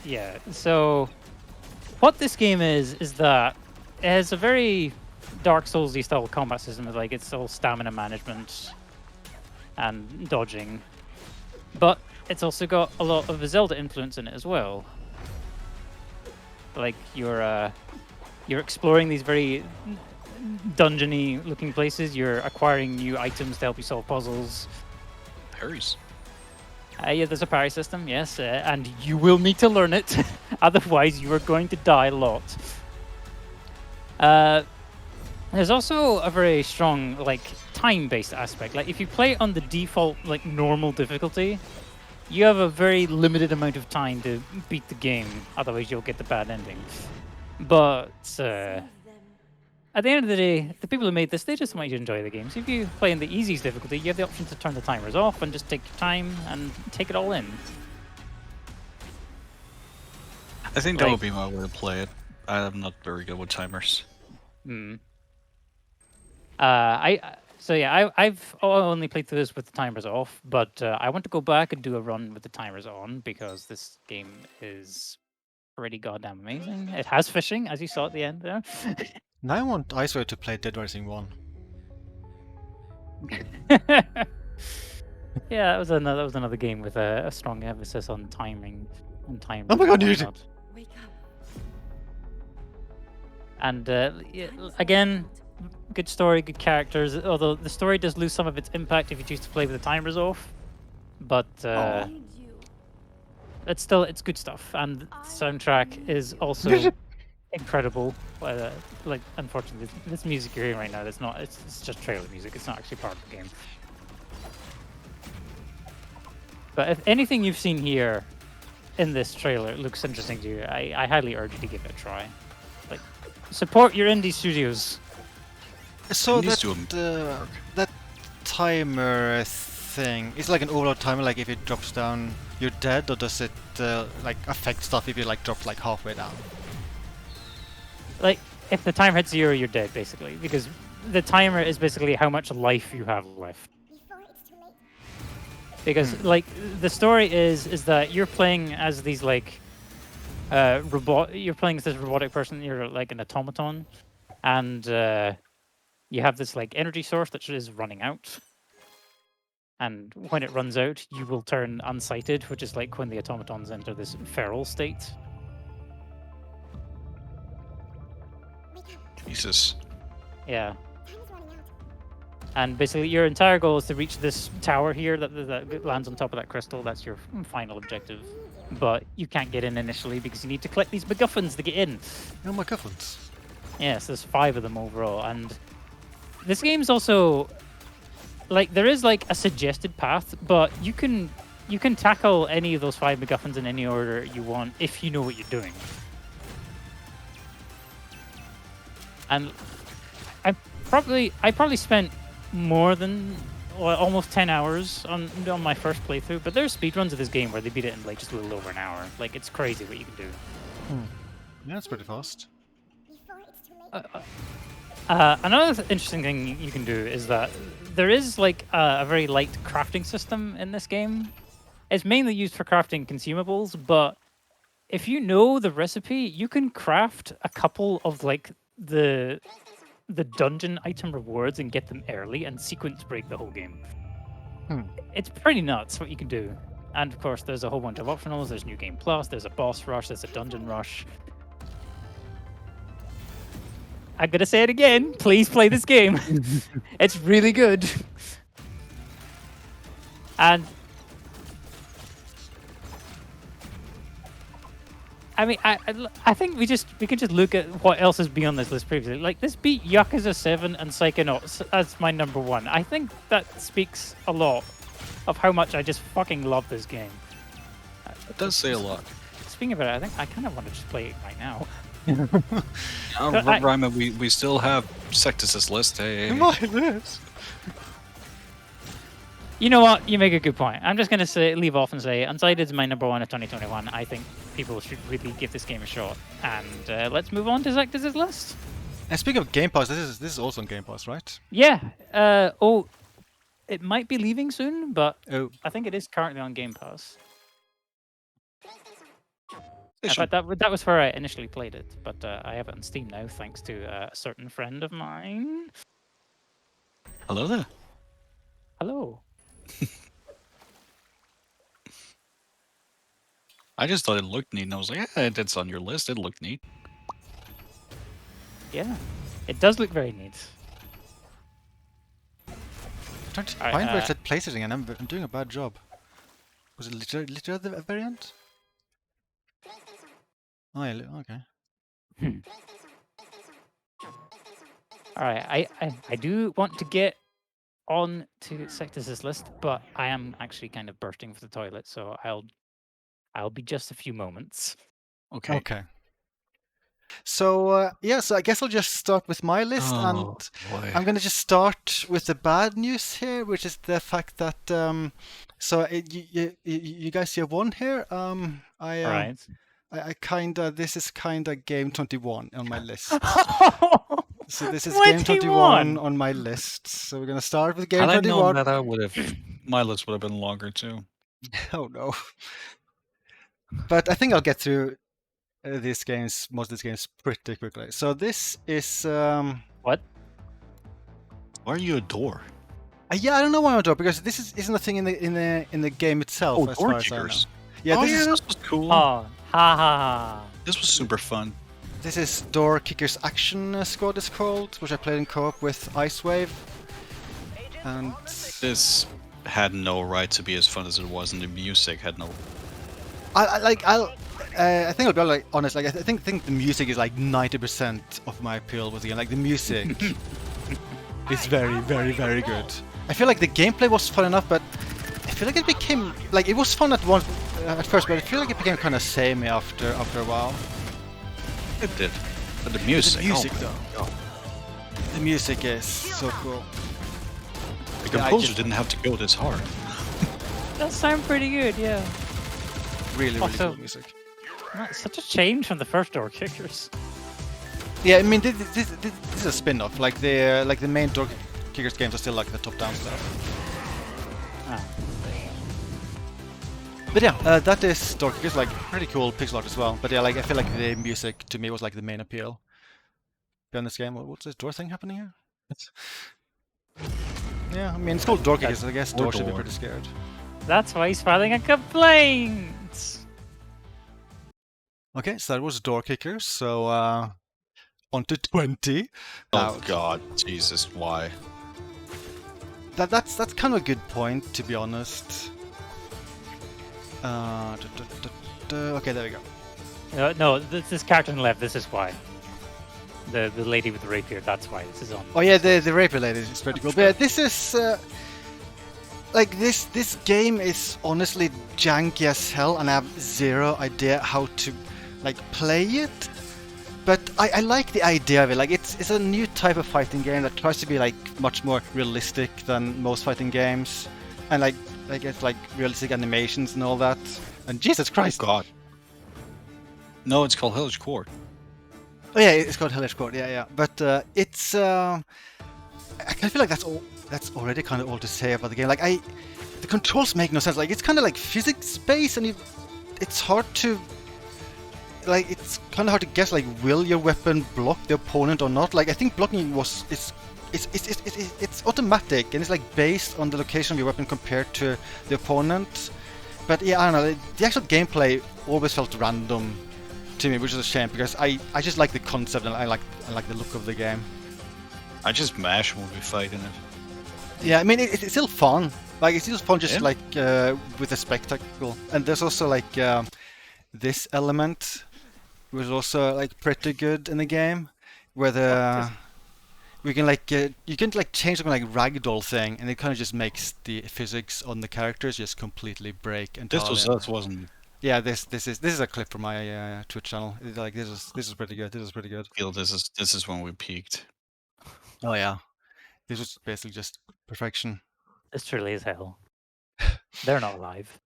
yeah. So what this game is that it has a very Dark Souls-y style combat system. With like it's all stamina management and dodging, but it's also got a lot of Zelda influence in it as well. Like you're exploring these very dungeony looking places. You're acquiring new items to help you solve puzzles. Parries. Yeah, there's a parry system, yes, and you will need to learn it, otherwise you are going to die a lot. There's also a very strong, like, time-based aspect. Like, if you play on the default, like, normal difficulty, you have a very limited amount of time to beat the game, otherwise you'll get the bad ending. But at the end of the day, the people who made this, they just want you to enjoy the game. So if you play in the easiest difficulty, you have the option to turn the timers off and just take your time and take it all in. I think that Like- would be my way to play it. I'm not very good with timers. Hmm. I've only played through this with the timers off, but I want to go back and do a run with the timers on because this game is pretty goddamn amazing. It has fishing, as you saw at the end there. Now I want Icewave to play Dead Rising 1. Yeah, that was another game with a strong emphasis on timing and timers. Oh my God, and you- whatnot. Wake up. And again, good story, good characters. Although the story does lose some of its impact if you choose to play with the timers off, but Need you. it's good stuff. And the soundtrack is also incredible. Like, unfortunately, this music you're hearing right now, it's just trailer music. It's not actually part of the game. But if anything you've seen here in this trailer looks interesting to you, I highly urge you to give it a try. Like, support your indie studios. So Indies that do that timer thing, is like an overload timer. Like if it drops down, you're dead, or does it like affect stuff if you like drop like halfway down? Like, if the timer hits 0, you're dead, basically. Because the timer is basically how much life you have left. Because, like, the story is that you're playing as these, like, you're playing as this robotic person, you're like an automaton, and you have this, like, energy source that is running out. And when it runs out, you will turn unsighted, which is like when the automatons enter this feral state. Jesus. Yeah. And basically, your entire goal is to reach this tower here that lands on top of that crystal. That's your final objective. But you can't get in initially because you need to collect these MacGuffins to get in. Oh my goodness. Yes, there's 5 of them overall. And this game's also, like, there is like a suggested path, but you can tackle any of those 5 MacGuffins in any order you want if you know what you're doing. And I probably spent more than almost 10 hours on my first playthrough, but there's speedruns of this game where they beat it in like just a little over an hour. Like, it's crazy what you can do. Yeah, it's pretty fast. Another interesting thing you can do is that there is like a very light crafting system in this game. It's mainly used for crafting consumables, but if you know the recipe, you can craft a couple of like the dungeon item rewards and get them early and sequence break the whole game. It's pretty nuts what you can do. And of course, there's a whole bunch of optionals. There's New Game Plus, there's a boss rush, there's a dungeon rush. I'm gonna say it again. Please play this game. It's really good. And I mean, I think we can just look at what else has been on this list previously. Like, this beat Yakuza 7 and Psychonauts as my number 1. I think that speaks a lot of how much I just fucking love this game. It does say a lot. Speaking of it, I think I kind of want to just play it right now. Ryman, we still have Sectus's list. Hey. My list. You know what? You make a good point. I'm just gonna leave off and say Unsighted is my number one of 2021. I think people should really give this game a shot. And let's move on to Zactus's list. And speaking of Game Pass, this is also on Game Pass, right? Yeah. Oh, it might be leaving soon, but Oh, I think it is currently on Game Pass. In Sure. fact, that was where I initially played it, but I have it on Steam now, thanks to a certain friend of mine. Hello there. Hello. I just thought it looked neat, and I was like, yeah, it's on your list. It looked neat. Yeah, it does look very neat. I'm trying to Alright, find where it said PlayStation, and I'm doing a bad job. Was it literally the variant? Oh, yeah, okay. All right, I do want to get on to Sectus's list, but I am actually kind of bursting for the toilet, so I'll be just a few moments. Okay. Okay. So yeah, so I guess I'll just start with my list, Oh, and boy. I'm gonna just start with the bad news here, which is the fact that you guys see one here. All right. I kinda this is kinda Game 21 on my list. So this is Game 21 on my list. So we're gonna start with Game Had I known 21. that, I would have. My list would have been longer too. Oh no. But I think I'll get through these games, most of these games, pretty quickly. So this is What? Why are you a door? yeah, I don't know why I'm doing, because this isn't a thing in the game itself, Oh, as door far as I know. kickers. Yeah, Oh, this yeah, is this was cool. Oh, ha ha ha. This was super fun. this is Door Kickers Action Squad is called, which I played in co-op with Icewave. And This had no right to be as fun as it was, and the music had no. I think I'll be like honest. Like I think the music is like 90% of my appeal with the game. Like the music is very, very, very good. I feel like the gameplay was fun enough, but I feel like it became like it was fun at first, but I feel like it became kind of samey after a while. It did. But the music. The music, oh, though. The music is so cool. The Yeah, I composer just- didn't have to go this hard. That sounds pretty good, yeah. Really, really Also- cool music. That's such a change from the first Door Kickers. Yeah, I mean this is a spin-off. Like the main Door Kickers games are still like the top-down stuff. Ah. But yeah, that is Door Kickers, like pretty cool pixel art as well. But yeah, like I feel like the music to me was like the main appeal behind this game. What's this door thing happening here? Yeah, I mean it's called Door Kickers. So I guess Or Door should be door. pretty scared. That's why he's filing a complaint. Okay, so that was Door Kickers. So on to 20. Oh Now, God, Jesus, why? that's kind of a good point, to be honest. Okay, there we go. No, this character on the left, this is why. The lady with the rapier, that's why this is on. Oh yeah, the rapier lady is pretty cool. But yeah, this is like this game is honestly janky as hell, and I have zero idea how to like play it. But I like the idea of it. Like it's a new type of fighting game that tries to be like much more realistic than most fighting games, and like it's like realistic animations and all that. And Jesus Christ! God. No, it's called Hellish Court. Oh yeah, it's called Hellish Court. Yeah. But it's I kind of feel like that's already kind of all to say about the game. Like the controls make no sense. Like it's kind of like physics based, and it's hard to like it's kind of hard to guess. Like, will your weapon block the opponent or not? Like I think blocking it's automatic, and it's like based on the location of your weapon compared to the opponent. But yeah, I don't know. The actual gameplay always felt random to me, which is a shame because I just like the concept and I like the look of the game. I just mash when we fight in it. Yeah, I mean it's still fun. Like it's still fun, just Yeah. like with the spectacle. And there's also like this element, which is also like pretty good in the game, where we can like you can like change something like ragdoll thing, and it kind of just makes the physics on the characters just completely break entirely. This wasn't. Yeah, this is a clip from my Twitch channel. Like this is pretty good. This is pretty good. I feel this is when we peaked. Oh yeah, this was basically just perfection. This truly is hell. They're not alive.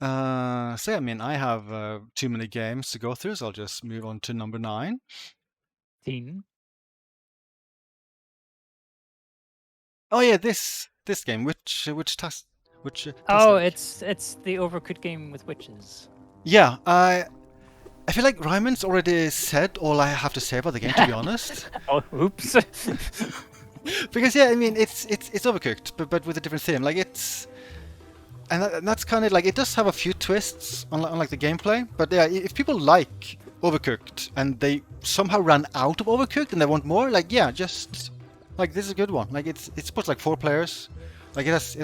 So I mean, I have too many games to go through, so I'll just move on to number 9. Teen. Oh yeah, this game, which task, Oh, task? it's the Overcooked game with witches. Yeah, I feel like Ryman's already said all I have to say about the game, to be honest. Oh, oops. Because yeah, I mean, it's Overcooked, but with a different theme. Like and that's kind of like, it does have a few twists on like the gameplay. But yeah, if people like Overcooked and they somehow ran out of Overcooked and they want more, like yeah, just like this is a good one. Like it's supposed to like 4 players. Like it has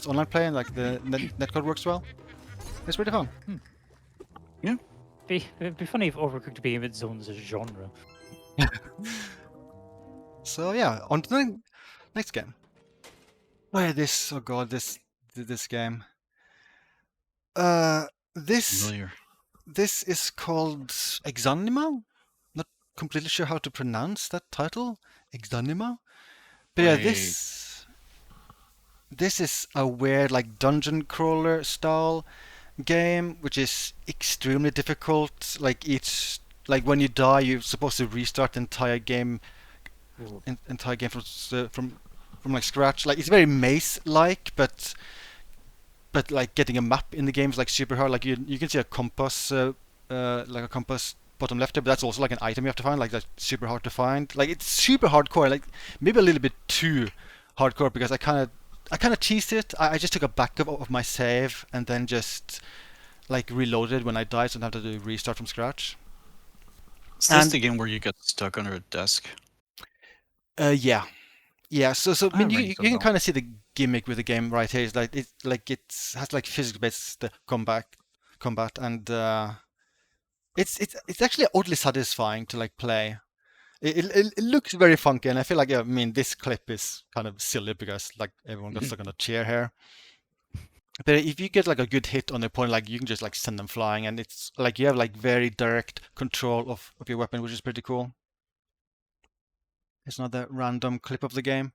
online play and like the netcode works well. It's pretty fun. It'd be funny if Overcooked became its own genre. So yeah, on to the next game. Oh yeah, oh god, this game. This Familiar. this is called Exanima. Not completely sure how to pronounce that title, Exanima. But yeah, Wait. this is a weird like dungeon crawler style game, which is extremely difficult. Like when you die, you're supposed to restart the entire game, Ooh. entire game from like scratch. Like it's very maze-like, but like getting a map in the game is like super hard. Like you can see a compass, like a compass bottom left there, but that's also like an item you have to find. Like that's super hard to find. Like it's super hardcore. Like maybe a little bit too hardcore because I kind of cheesed it. I just took a backup of my save and then just like reloaded when I died, so I don't have to do restart from scratch. Is this And- the game where you get stuck under a desk? Yeah. So I mean, Alright, you so can no. kind of see the gimmick with the game right here. Is like it has like physics-based combat, and it's actually oddly satisfying to like play. It looks very funky, and I feel like I mean this clip is kind of silly because like everyone got stuck on a chair here. But if you get like a good hit on the point, like you can just like send them flying, and it's like you have like very direct control of your weapon, which is pretty cool. It's not a random clip of the game.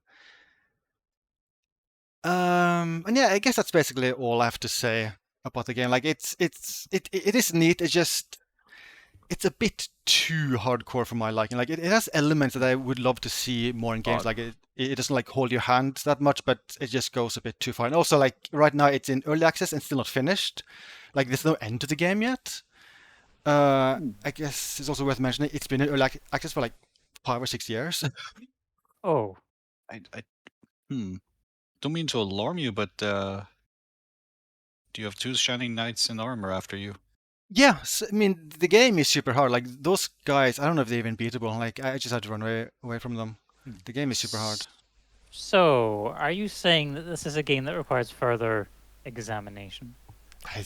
And yeah, I guess that's basically all I have to say about the game. Like it is neat. It's a bit too hardcore for my liking. Like it has elements that I would love to see more in games. Like it doesn't like hold your hand that much, but it just goes a bit too far. And also like right now it's in early access and still not finished. Like there's no end to the game yet. I guess it's also worth mentioning it's been in early access for like 5 or 6 years. Oh, I don't mean to alarm you, but do you have 2 shining knights in armor after you? Yeah, I mean the game is super hard. Like those guys, I don't know if they're even beatable. Like I just had to run away from them. The game is super hard. so are you saying that this is a game that requires further examination? I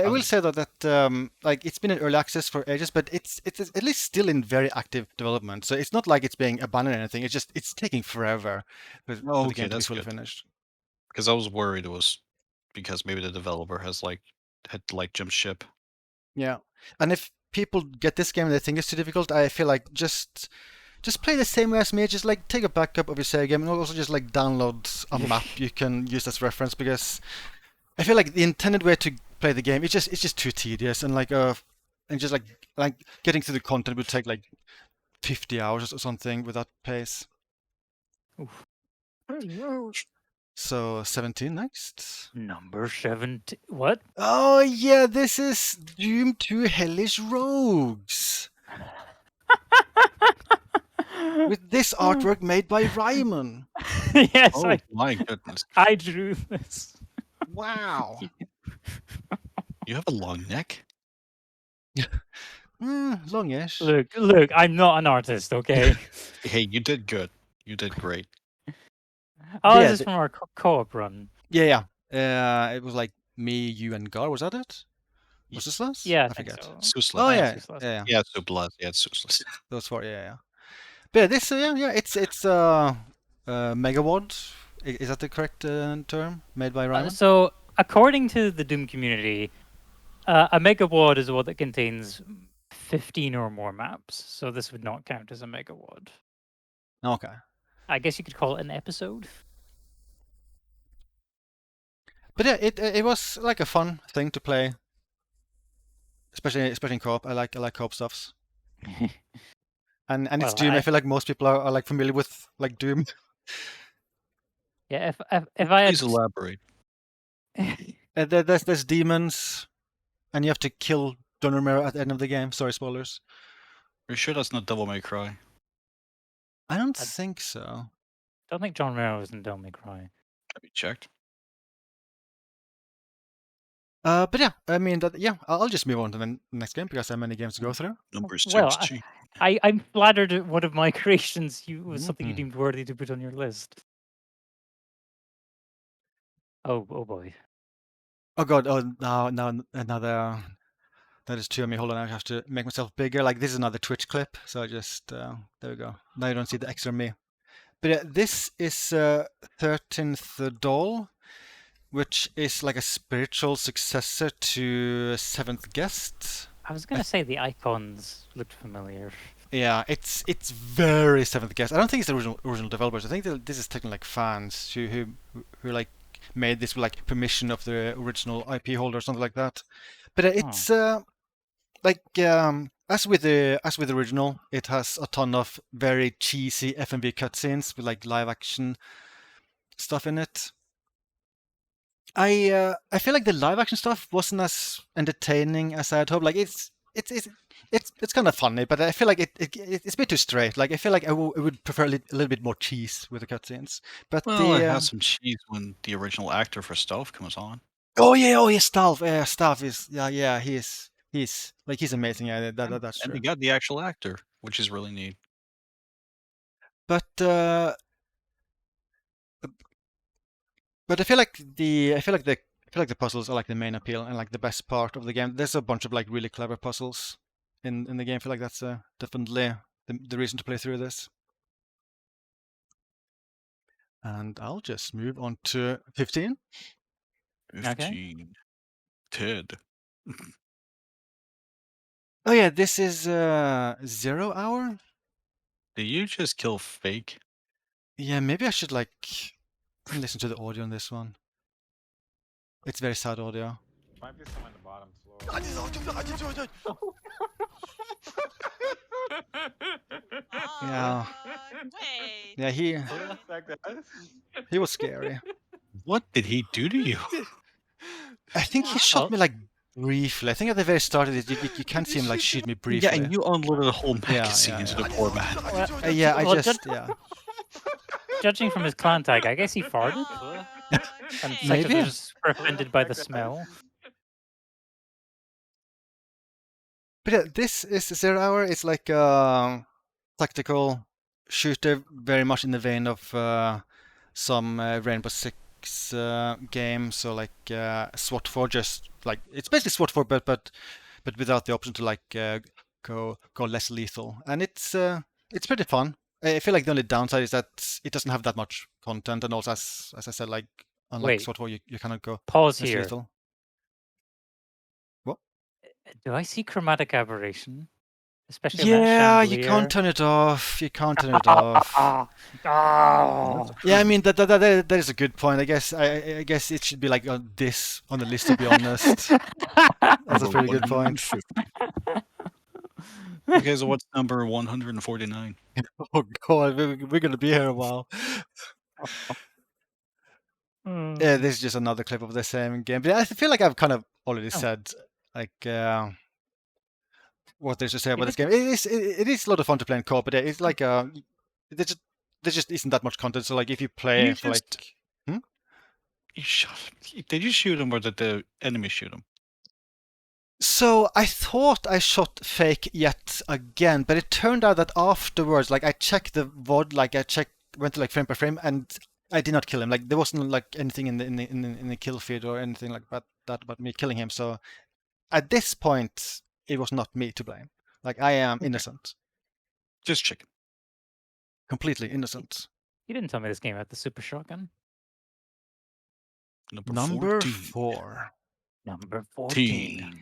will say though that like it's been in early access for ages, but it's at least still in very active development. So it's not like it's being abandoned or anything. It's taking forever for the okay, game to be that's fully good. finished. Because I was worried it was because maybe the developer had jumped ship. Yeah, and if people get this game and they think it's too difficult, I feel like just play the same way as me. Just like take a backup of your save game and also just like download a map you can use as reference because I feel like the intended way to play the game it's just too tedious and like and just like getting through the content would take like 50 hours or something with that pace. Oof. So 17 next. Number 17. What? Oh yeah, this is Doom 2 Hellish Rogues. With this artwork made by Ryman. Yes, Oh my goodness! I drew this. Wow. You have a long neck. Longish. Look, I'm not an artist, okay? Hey, you did good. You did great. Oh, Yeah, this is from our co-op run. Yeah. It was like me, you, and Gar. Was that it? Was this last? Yeah, I think forget. so. Susla. Oh I yeah, think so. yeah. Yeah, Suplas. Yeah, it's Suslas. Those 4. Yeah. But yeah, this yeah. It's megawad. Is that the correct term? Made by Ryman. So, according to the Doom community, a megawad is a wad that contains 15 or more maps. So this would not count as a megawad. Okay. I guess you could call it an episode. But yeah, it was like a fun thing to play, especially in co-op. I like co-op stuffs. And it's Well, Doom. I feel like most people are like familiar with like Doom. Yeah, if I had Please elaborate. There's demons, and you have to kill Don Romero at the end of the game. Sorry, spoilers. Are you sure that's not Devil May Cry? I don't I- think so. don't think John Romero was in Devil May Cry. Have you checked? But yeah, I mean that. Yeah, I'll just move on to the next game because I have many games to go through. Number Well, 16. I'm flattered that one of my creations was something you Mhm. deemed worthy to put on your list. Oh boy. Oh god. Oh now another. That is two of me. Hold on, I have to make myself bigger. Like this is another Twitch clip, so I just there we go. Now you don't see the extra me. But this is 13th Doll, which is like a spiritual successor to Seventh Guest. I was gonna say the icons looked familiar. Yeah, it's very Seventh Guest. I don't think it's the original developers. I think that this is technically like fans who like made this with like permission of the original IP holder or something like that. But it's like as with the original, it has a ton of very cheesy FMV cutscenes with like live action stuff in it. I feel like the live action stuff wasn't as entertaining as I had hoped. Like it's kind of funny, but I feel like it's a bit too straight. Like I feel like I would prefer a little bit more cheese with the cutscenes. But Well, it has some cheese when the original actor for Stealth comes on. oh yeah, Stav. Stav is yeah he's like he's amazing. Yeah, that's And true. they got the actual actor, which is really neat. But I feel like the puzzles are like the main appeal and like the best part of the game. There's a bunch of like really clever puzzles in the game. I feel like that's definitely the reason to play through this. And I'll just move on to 15. 15. Ted. Oh yeah, this is 0 Hour. Did you just kill Fake? Yeah, maybe I should like listen to the audio on this one. It's very sad audio. Might be some on the bottom floor. Yeah. Wait. Yeah, he was scary. What did he do to you? I think he shot me like briefly. I think at the very start of it, you can't see him like shoot me briefly. Yeah, and you unloaded a whole magazine yeah, into yeah. the poor man. Yeah, I Well, just yeah. Judging from his clan tag, I guess he farted. And Maybe. Sector was offended by the smell. But yeah, this is 0 Hour. It's like a tactical shooter, very much in the vein of some Rainbow Six games. So like SWAT 4, just like it's basically SWAT 4, but without the option to like go less lethal. And it's pretty fun. I feel like the only downside is that it doesn't have that much content, and also as I said, like unlike Wait. SWAT 4, you cannot go Pause less here. lethal. What? Do I see chromatic aberration? Especially on that Yeah, you chandelier? can't turn it off. You can't turn it off. Oh. Yeah, I mean that is a good point. I guess guess it should be like on the list, to be honest. That's a pretty good point. Okay, so what's number 149? Oh god, we're gonna be here a while. Yeah, this is just another clip of the same game. But I feel like I've kind of already said like what there's to say about this game. It is a lot of fun to play in co-op, but it's like there just isn't that much content. So like if you play for like You shot him. Did you shoot him or did the enemy shoot him? So I thought I shot Fake yet again, but it turned out that afterwards, like I checked the VOD, like went to like frame per frame, and I did not kill him. Like there wasn't like anything in the kill feed or anything like that about me killing him. So at this point, it was not me to blame. Like I am innocent, Just chicken. completely innocent. You didn't tell me this game had the super shotgun. Number 14. 4. Number 14.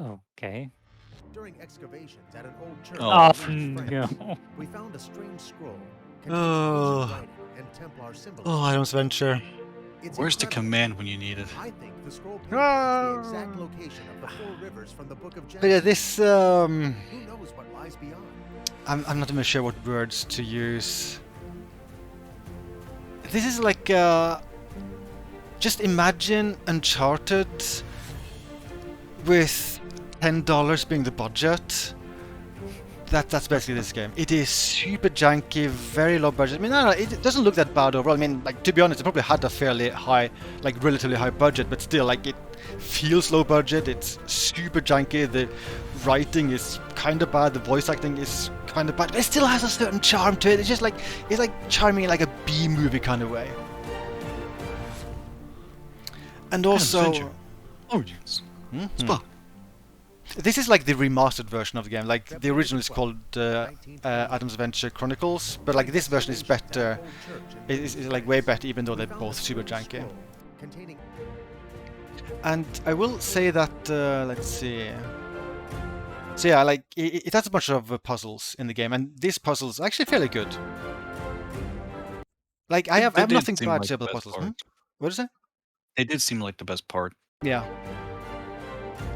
Okay. During excavations at an old church, Oh, in France, no. we found a strange scroll Oh. containing ancient writing and Templar symbolism. Oh, Adam's Venture. It's Where's the incredible. command when you need it? I think the scroll painting is the exact location of the 4 rivers from the Book of But yeah, Genesis. this Who knows what lies beyond? I'm not even sure what words to use. This is like just imagine Uncharted with $10 being the budget. That's basically this game. It is super janky, very low budget. I mean, I don't know, it doesn't look that bad overall. I mean, like, to be honest, it probably had a fairly high, like relatively high budget, but still, like, it feels low budget. It's super janky. The writing is kind of bad. The voice acting is kind of bad. But it still has a certain charm to it. It's just like charming in like a B movie kind of way. And also, adventure. Oh yes. Mhm. Spa. This is like the remastered version of the game. Like the original is called Adam's Adventure Chronicles, but like this version is better. It's like way better, even though they're both super janky. And I will say that let's see. So yeah, like it has a bunch of puzzles in the game, and these puzzles are actually fairly good. Like I have They did nothing seem bad like to say about the the best puzzles. part. What is it? They did seem like the best part. Yeah.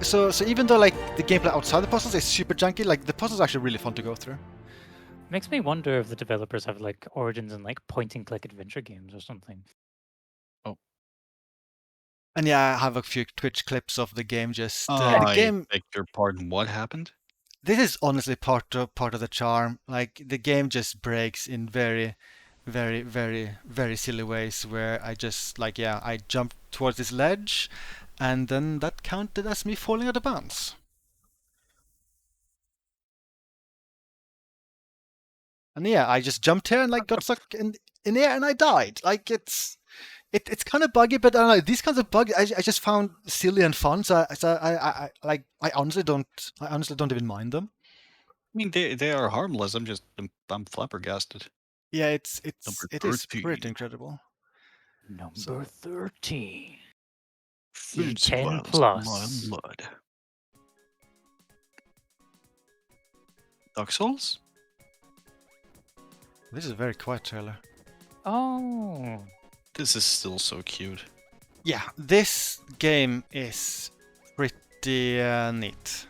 So even though like the gameplay outside the puzzles is super janky, like the puzzles are actually really fun to go through. Makes me wonder if the developers have like origins in like point-and-click adventure games or something. And yeah, I have a few Twitch clips of the game. Just the I game. beg your pardon. What happened? This is honestly part of the charm. Like the game just breaks in very, very, very, very silly ways. Where I just like I jumped towards this ledge, and then that counted as me falling out of bounds. And yeah, I just jumped here and like got stuck in the air and I died. Like it's kind of buggy, but I don't know, these kinds of bugs I just found silly and fun. So I honestly don't even mind them. I mean, they are harmless. I'm flabbergasted. Yeah, it is 13. pretty incredible. Number 13. Fancy 10 vials of plus. my blood. Dark Souls? This is a very quiet trailer. Oh. This is still so cute. Yeah, this game is pretty neat.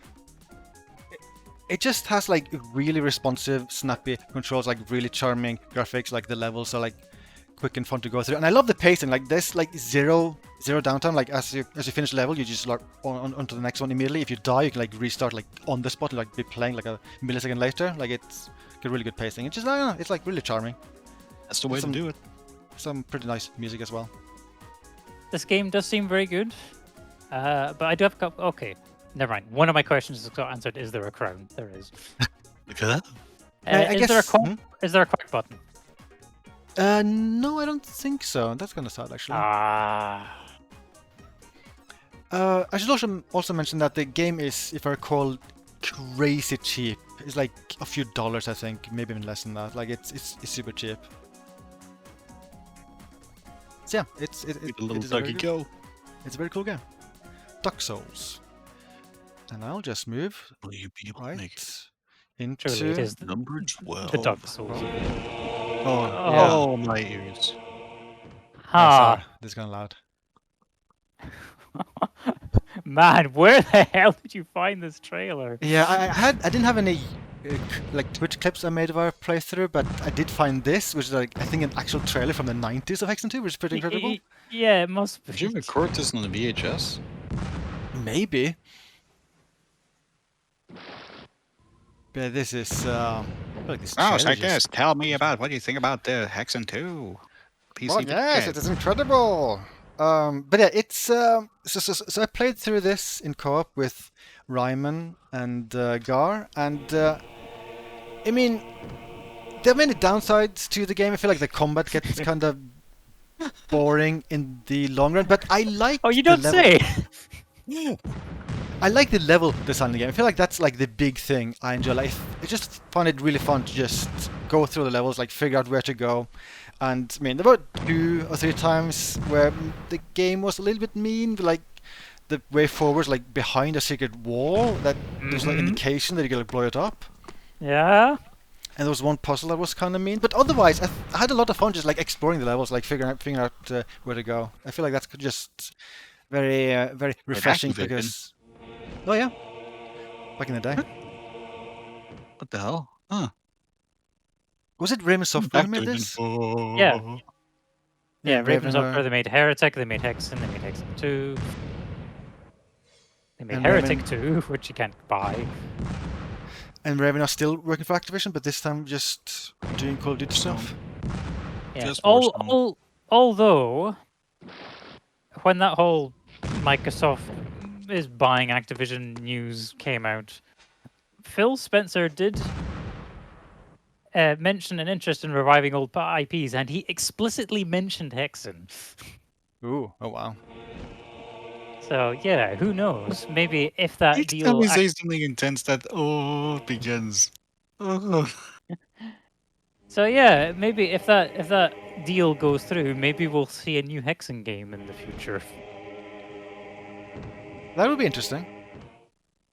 It just has like really responsive, snappy controls, like really charming graphics. Like the levels are like quick and fun to go through, and I love the pacing. Like there's like zero downtime. Like as you finish a level, you just like onto the next one immediately. If you die, you can like restart like on the spot, and, like be playing like a millisecond later. Like it's got really good pacing. It's just I don't know, it's like really charming. That's the way to do it. Some pretty nice music as well. This game does seem very good. But I do have okay. Never mind. One of my questions got answered. Is there a crown? There is. Look at that. I is there a guess- is there a quick button? No, I don't think so. That's kind of sad, actually. Ah. I should also mention that the game is, if I recall, crazy cheap. It's like a few dollars, I think, maybe even less than that. Like it's super cheap. So yeah, it's Look at the little it is a very ducky good- go. It's a very cool game. Dark Souls. And I'll just move Will you be able to make right into. Truly, it is number 12? the Dark Souls. Oh, Oh, my ears. Ah. sorry, this is kind of loud. Man, where the hell did you find this trailer? Yeah, I didn't have any like Twitch clips I made of our playthrough, but I did find this, which is like I think an actual trailer from the 90s of Hexen 2, which is pretty incredible. Yeah, it must be. Did you record this on the VHS? Maybe. But this is like this Oh, trailer I guess. Tell me about what you think about the Hexen 2 PC. Oh yes, game. it is incredible. But yeah, it's so I played through this in co-op with Ryman and Gar, and I mean, there are many downsides to the game. I feel like the combat gets kind of boring in the long run, but I like. Oh, you the don't level- say. I like the level design of the game. I feel like that's like the big thing I enjoy. Like, I just find it really fun to just go through the levels, like figure out where to go. And I mean, there were 2 or 3 times where the game was a little bit mean, like the way forward, like behind a secret wall that there's no Mhm. indication that you're gonna blow it up. Yeah. And there was one puzzle that was kind of mean, but otherwise, I had a lot of fun just like exploring the levels, like figuring out where to go. I feel like that's just very refreshing Activision? because, oh yeah, back in the day, What the hell? Huh. was it Raven Software who made Activision. this? Yeah. Yeah, Raven Raven Software, they made Heretic, they made Hexen, they made Hexen 2. They made And Heretic Raven- 2, which you can't buy. And Raven are still working for Activision, but this time just doing Call of Duty stuff. Yeah. Just Warzone. Although, when that whole Microsoft is buying Activision news came out, Phil Spencer did mention an interest in reviving old IPs, and he explicitly mentioned Hexen. Ooh, oh wow. So yeah, who knows? Maybe if that Each time deal. we say something intense, that begins. Oh. So yeah, maybe if that deal goes through, maybe we'll see a new Hexen game in the future. That would be interesting.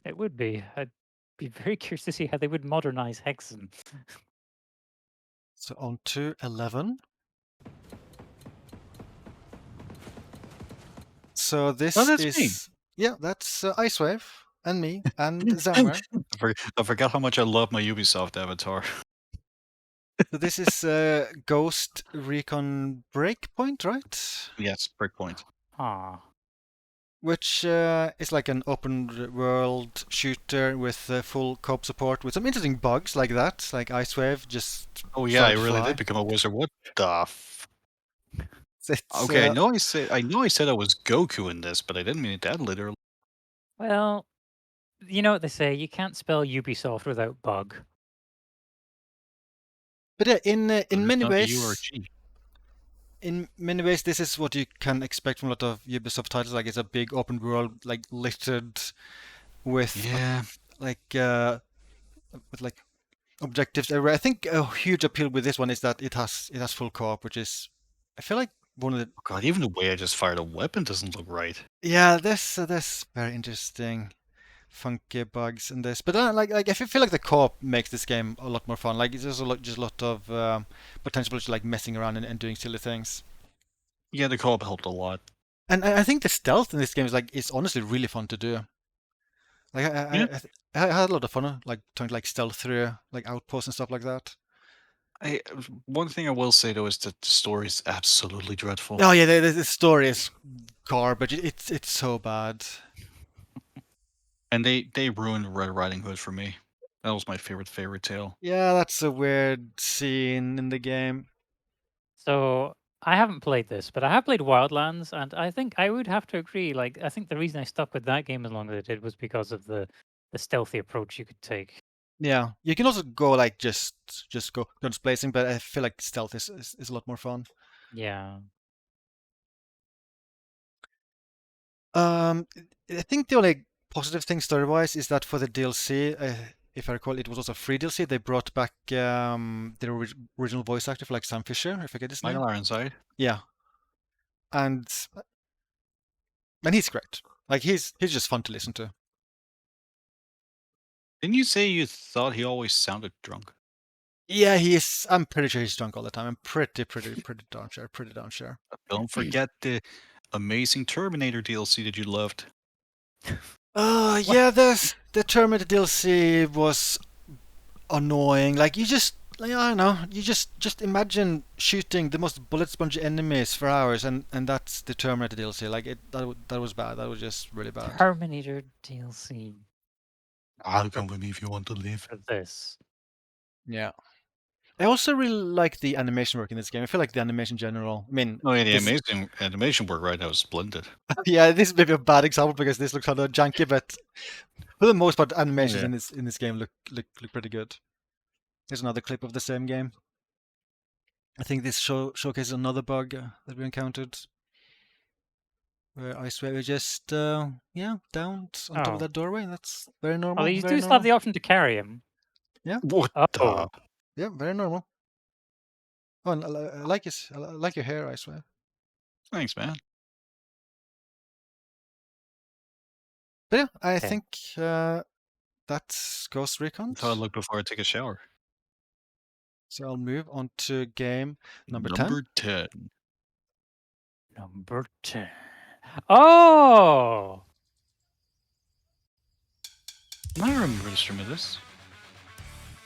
It would be. I'd be very curious to see how they would modernize Hexen. So on to 11. So this that's is me. yeah, that's Icewave and me and Zammer. I forgot how much I love my Ubisoft avatar. So this is Ghost Recon Breakpoint, right? Yes, breakpoint. Ah, Which is like an open world shooter with full co-op support with some interesting bugs like that, like Icewave just. Oh yeah, I started really fly. did become a wizard. What the? It's, Okay, I know I said I was Goku in this, but I didn't mean it that literally. well, you know what they say. You can't spell Ubisoft without bug. But yeah, in So in there's many not a U or a ways, G. this is what you can expect from a lot of Ubisoft titles. Like it's a big open world, like littered with Yeah. with like objectives everywhere. I think a huge appeal with this one is that it has full co-op, which is I feel like one of the Oh god, even the way I just fired a weapon doesn't look right. yeah. There's very interesting, funky bugs in this, but like I feel like the co-op makes this game a lot more fun. Like there's just a lot of potential to like messing around and doing silly things. Yeah, the co-op helped a lot. And I think the stealth in this game is honestly really fun to do. Like Yeah. I had a lot of fun like trying to like stealth through like outposts and stuff like that. One thing I will say though is that the story is absolutely dreadful. Oh yeah, the story is garbage. It's so bad. And they ruined Red Riding Hood for me. That was my favorite tale. Yeah, that's a weird scene in the game. So I haven't played this, but I have played Wildlands, and I think I would have to agree. Like, I think the reason I stuck with that game as long as I did was because of the stealthy approach you could take. Yeah, you can also go like just go guns blazing, but I feel like stealth is a lot more fun. Yeah. I think the only positive thing story-wise is that for the DLC, if I recall, it was also free DLC. They brought back the original voice actor for like Sam Fisher. I forget his name. Michael Ironside. Yeah, and he's great. Like he's just fun to listen to. Didn't you say you thought he always sounded drunk? Yeah, he is. I'm pretty sure he's drunk all the time. I'm pretty darn sure. Pretty darn sure. Don't forget the amazing Terminator DLC that you loved. Yeah, the Terminator DLC was annoying. Like you just, like, I don't know, you just imagine shooting the most bullet spongy enemies for hours, and that's the Terminator DLC. Like that was bad. That was just really bad. Terminator DLC I'll come with me if you want to live. for this. Yeah. I also really like the animation work in this game. I feel like the animation in general. I mean, Oh yeah, the this- amazing animation work right now is splendid. yeah, this is maybe a bad example because this looks kind of janky, but for the most part, animations Yeah. in this game look pretty good. Here's another clip of the same game. I think this showcases another bug that we encountered, where Icewave just down on top of that doorway. That's very normal. Oh, you very do still have the option to carry him. Yeah. What Oh. the? Yeah, very normal. Oh, and I like your hair, Icewave. Thanks, man. But yeah, I Okay. think that's Ghost Recon. That's how I look before I take a shower. So I'll move on to game number 10. Number 10. Number 10. Oh! I remember the stream of this.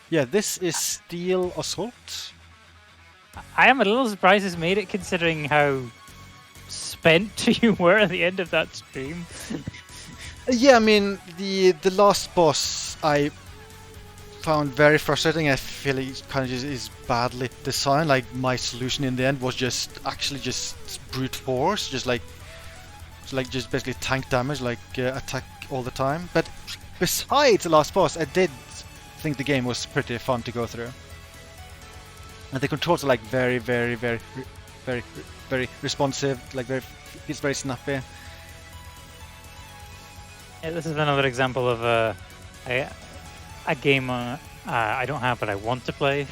Yeah, this is Steel Assault. I am a little surprised it's made it, considering how spent you were at the end of that stream. Yeah, I mean, the last boss I found very frustrating. I feel it kind of just is badly designed. Like, my solution in the end was just brute force, just basically tank damage, attack all the time. But besides the last boss, I did think the game was pretty fun to go through. And the controls are like very responsive, it's very snappy. Yeah, this is another example of a game I don't have but I want to play.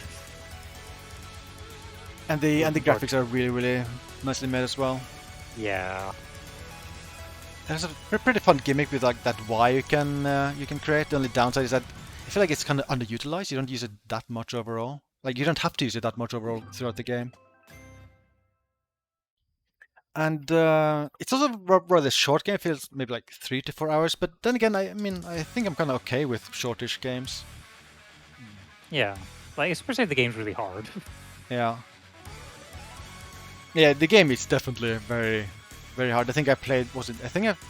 And the graphics are really nicely made as well. Yeah. There's a pretty fun gimmick with like that Y you can create. The only downside is that I feel like it's kind of underutilized. You don't use it that much overall. Like, you don't have to use it that much overall throughout the game. And it's also a rather short game. It feels maybe like 3 to 4 hours. But then again, I mean, I think I'm kind of okay with shortish games. Yeah. Like, especially if the game's really hard. Yeah. Yeah, the game is definitely very hard. I think I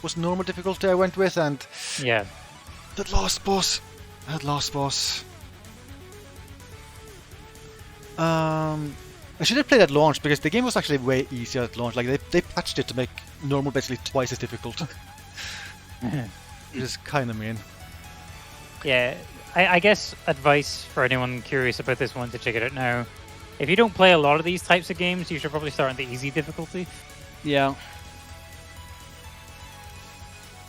was normal difficulty I went with, and yeah. That last boss. I should have played at launch, because the game was actually way easier at launch. Like, they patched it to make normal basically twice as difficult. Which is kind of mean. Yeah, I guess advice for anyone curious about this one to check it out now. If you don't play a lot of these types of games, you should probably start on the easy difficulty. Yeah.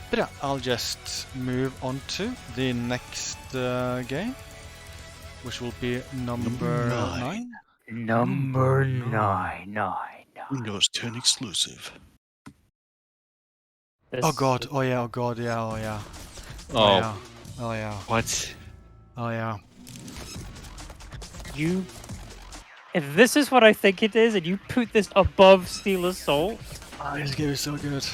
But yeah, I'll just move on to the next game, which will be number 9. Number 9. Windows 10 exclusive. This, Oh god, oh yeah. Oh. Oh yeah. What? Oh yeah. If this is what I think it is, and you put this above Steel Assault... Oh, this game is so good.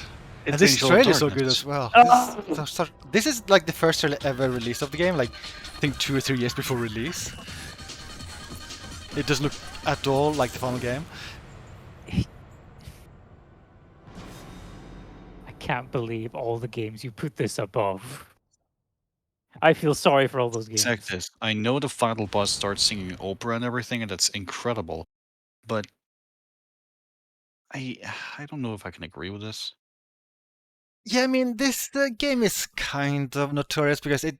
And It's this Angel trailer is so Darkness. good as well. Oh. This is like the first trailer ever released of the game, like I think 2 or 3 years before release. It doesn't look at all like the final game. I can't believe all the games you put this above. I feel sorry for all those games. Check this. I know the final boss starts singing opera and everything, and that's incredible. But I don't know if I can agree with this. Yeah, I mean, the game is kind of notorious because it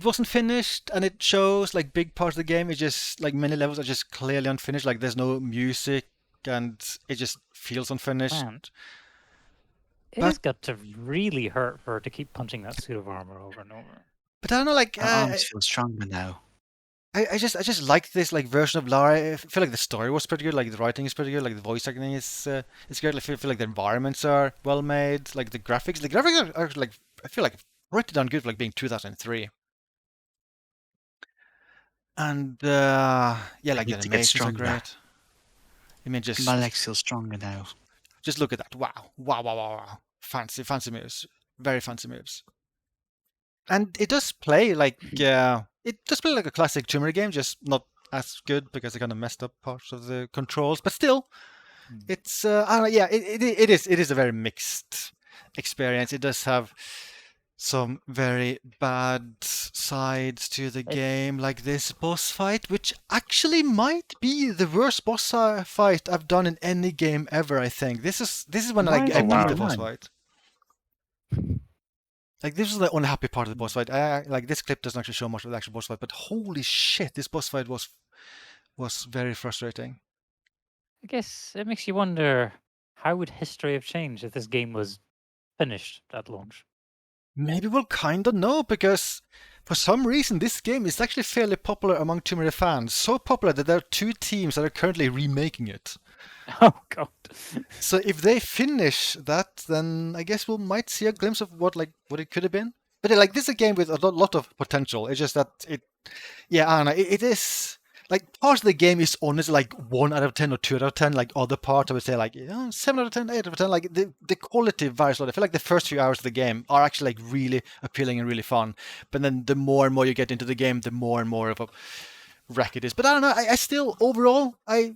wasn't finished, and it shows like big parts of the game. It just like many levels are just clearly unfinished. Like, there's no music, and it just feels unfinished. Man, it has got to really hurt her to keep punching that suit of armor over and over. But I don't know, like I feel stronger now. I just like this like version of Lara. I feel like the story was pretty good. Like, the writing is pretty good. Like, the voice acting is good. I feel like the environments are well made. Like, the graphics are like, I feel like pretty darn good for like being 2003. And yeah, like, the need to get animations are stronger. great. I mean, just My legs feel stronger now. just look at that! Wow! Fancy moves. Very fancy moves. And it does play like a classic Tomb Raider game, just not as good because they kind of messed up parts of the controls. But still, it's I don't know, yeah, it is a very mixed experience. It does have some very bad sides to the game, like this boss fight, which actually might be the worst boss fight I've done in any game ever. I think this is when I beat the boss fight. Like, this was the unhappy part of the boss fight. Like, this clip doesn't actually show much of the actual boss fight, but holy shit, this boss fight was very frustrating. I guess it makes you wonder, how would history have changed if this game was finished at launch? Maybe we'll kind of know, because for some reason this game is actually fairly popular among Tomb Raider fans. So popular that there are 2 teams that are currently remaking it. Oh god. So if they finish that, then I guess we might see a glimpse of what it could have been. But like, this is a game with a lot of potential. It's just that I don't know. It is like parts of the game is honestly like 1 out of 10 or 2 out of 10. Like other parts, I would say like 7 out of 10, 8 out of 10. Like the quality varies a lot. I feel like the first few hours of the game are actually like really appealing and really fun. But then the more and more you get into the game, the more and more of a wreck it is. But I don't know. I still overall I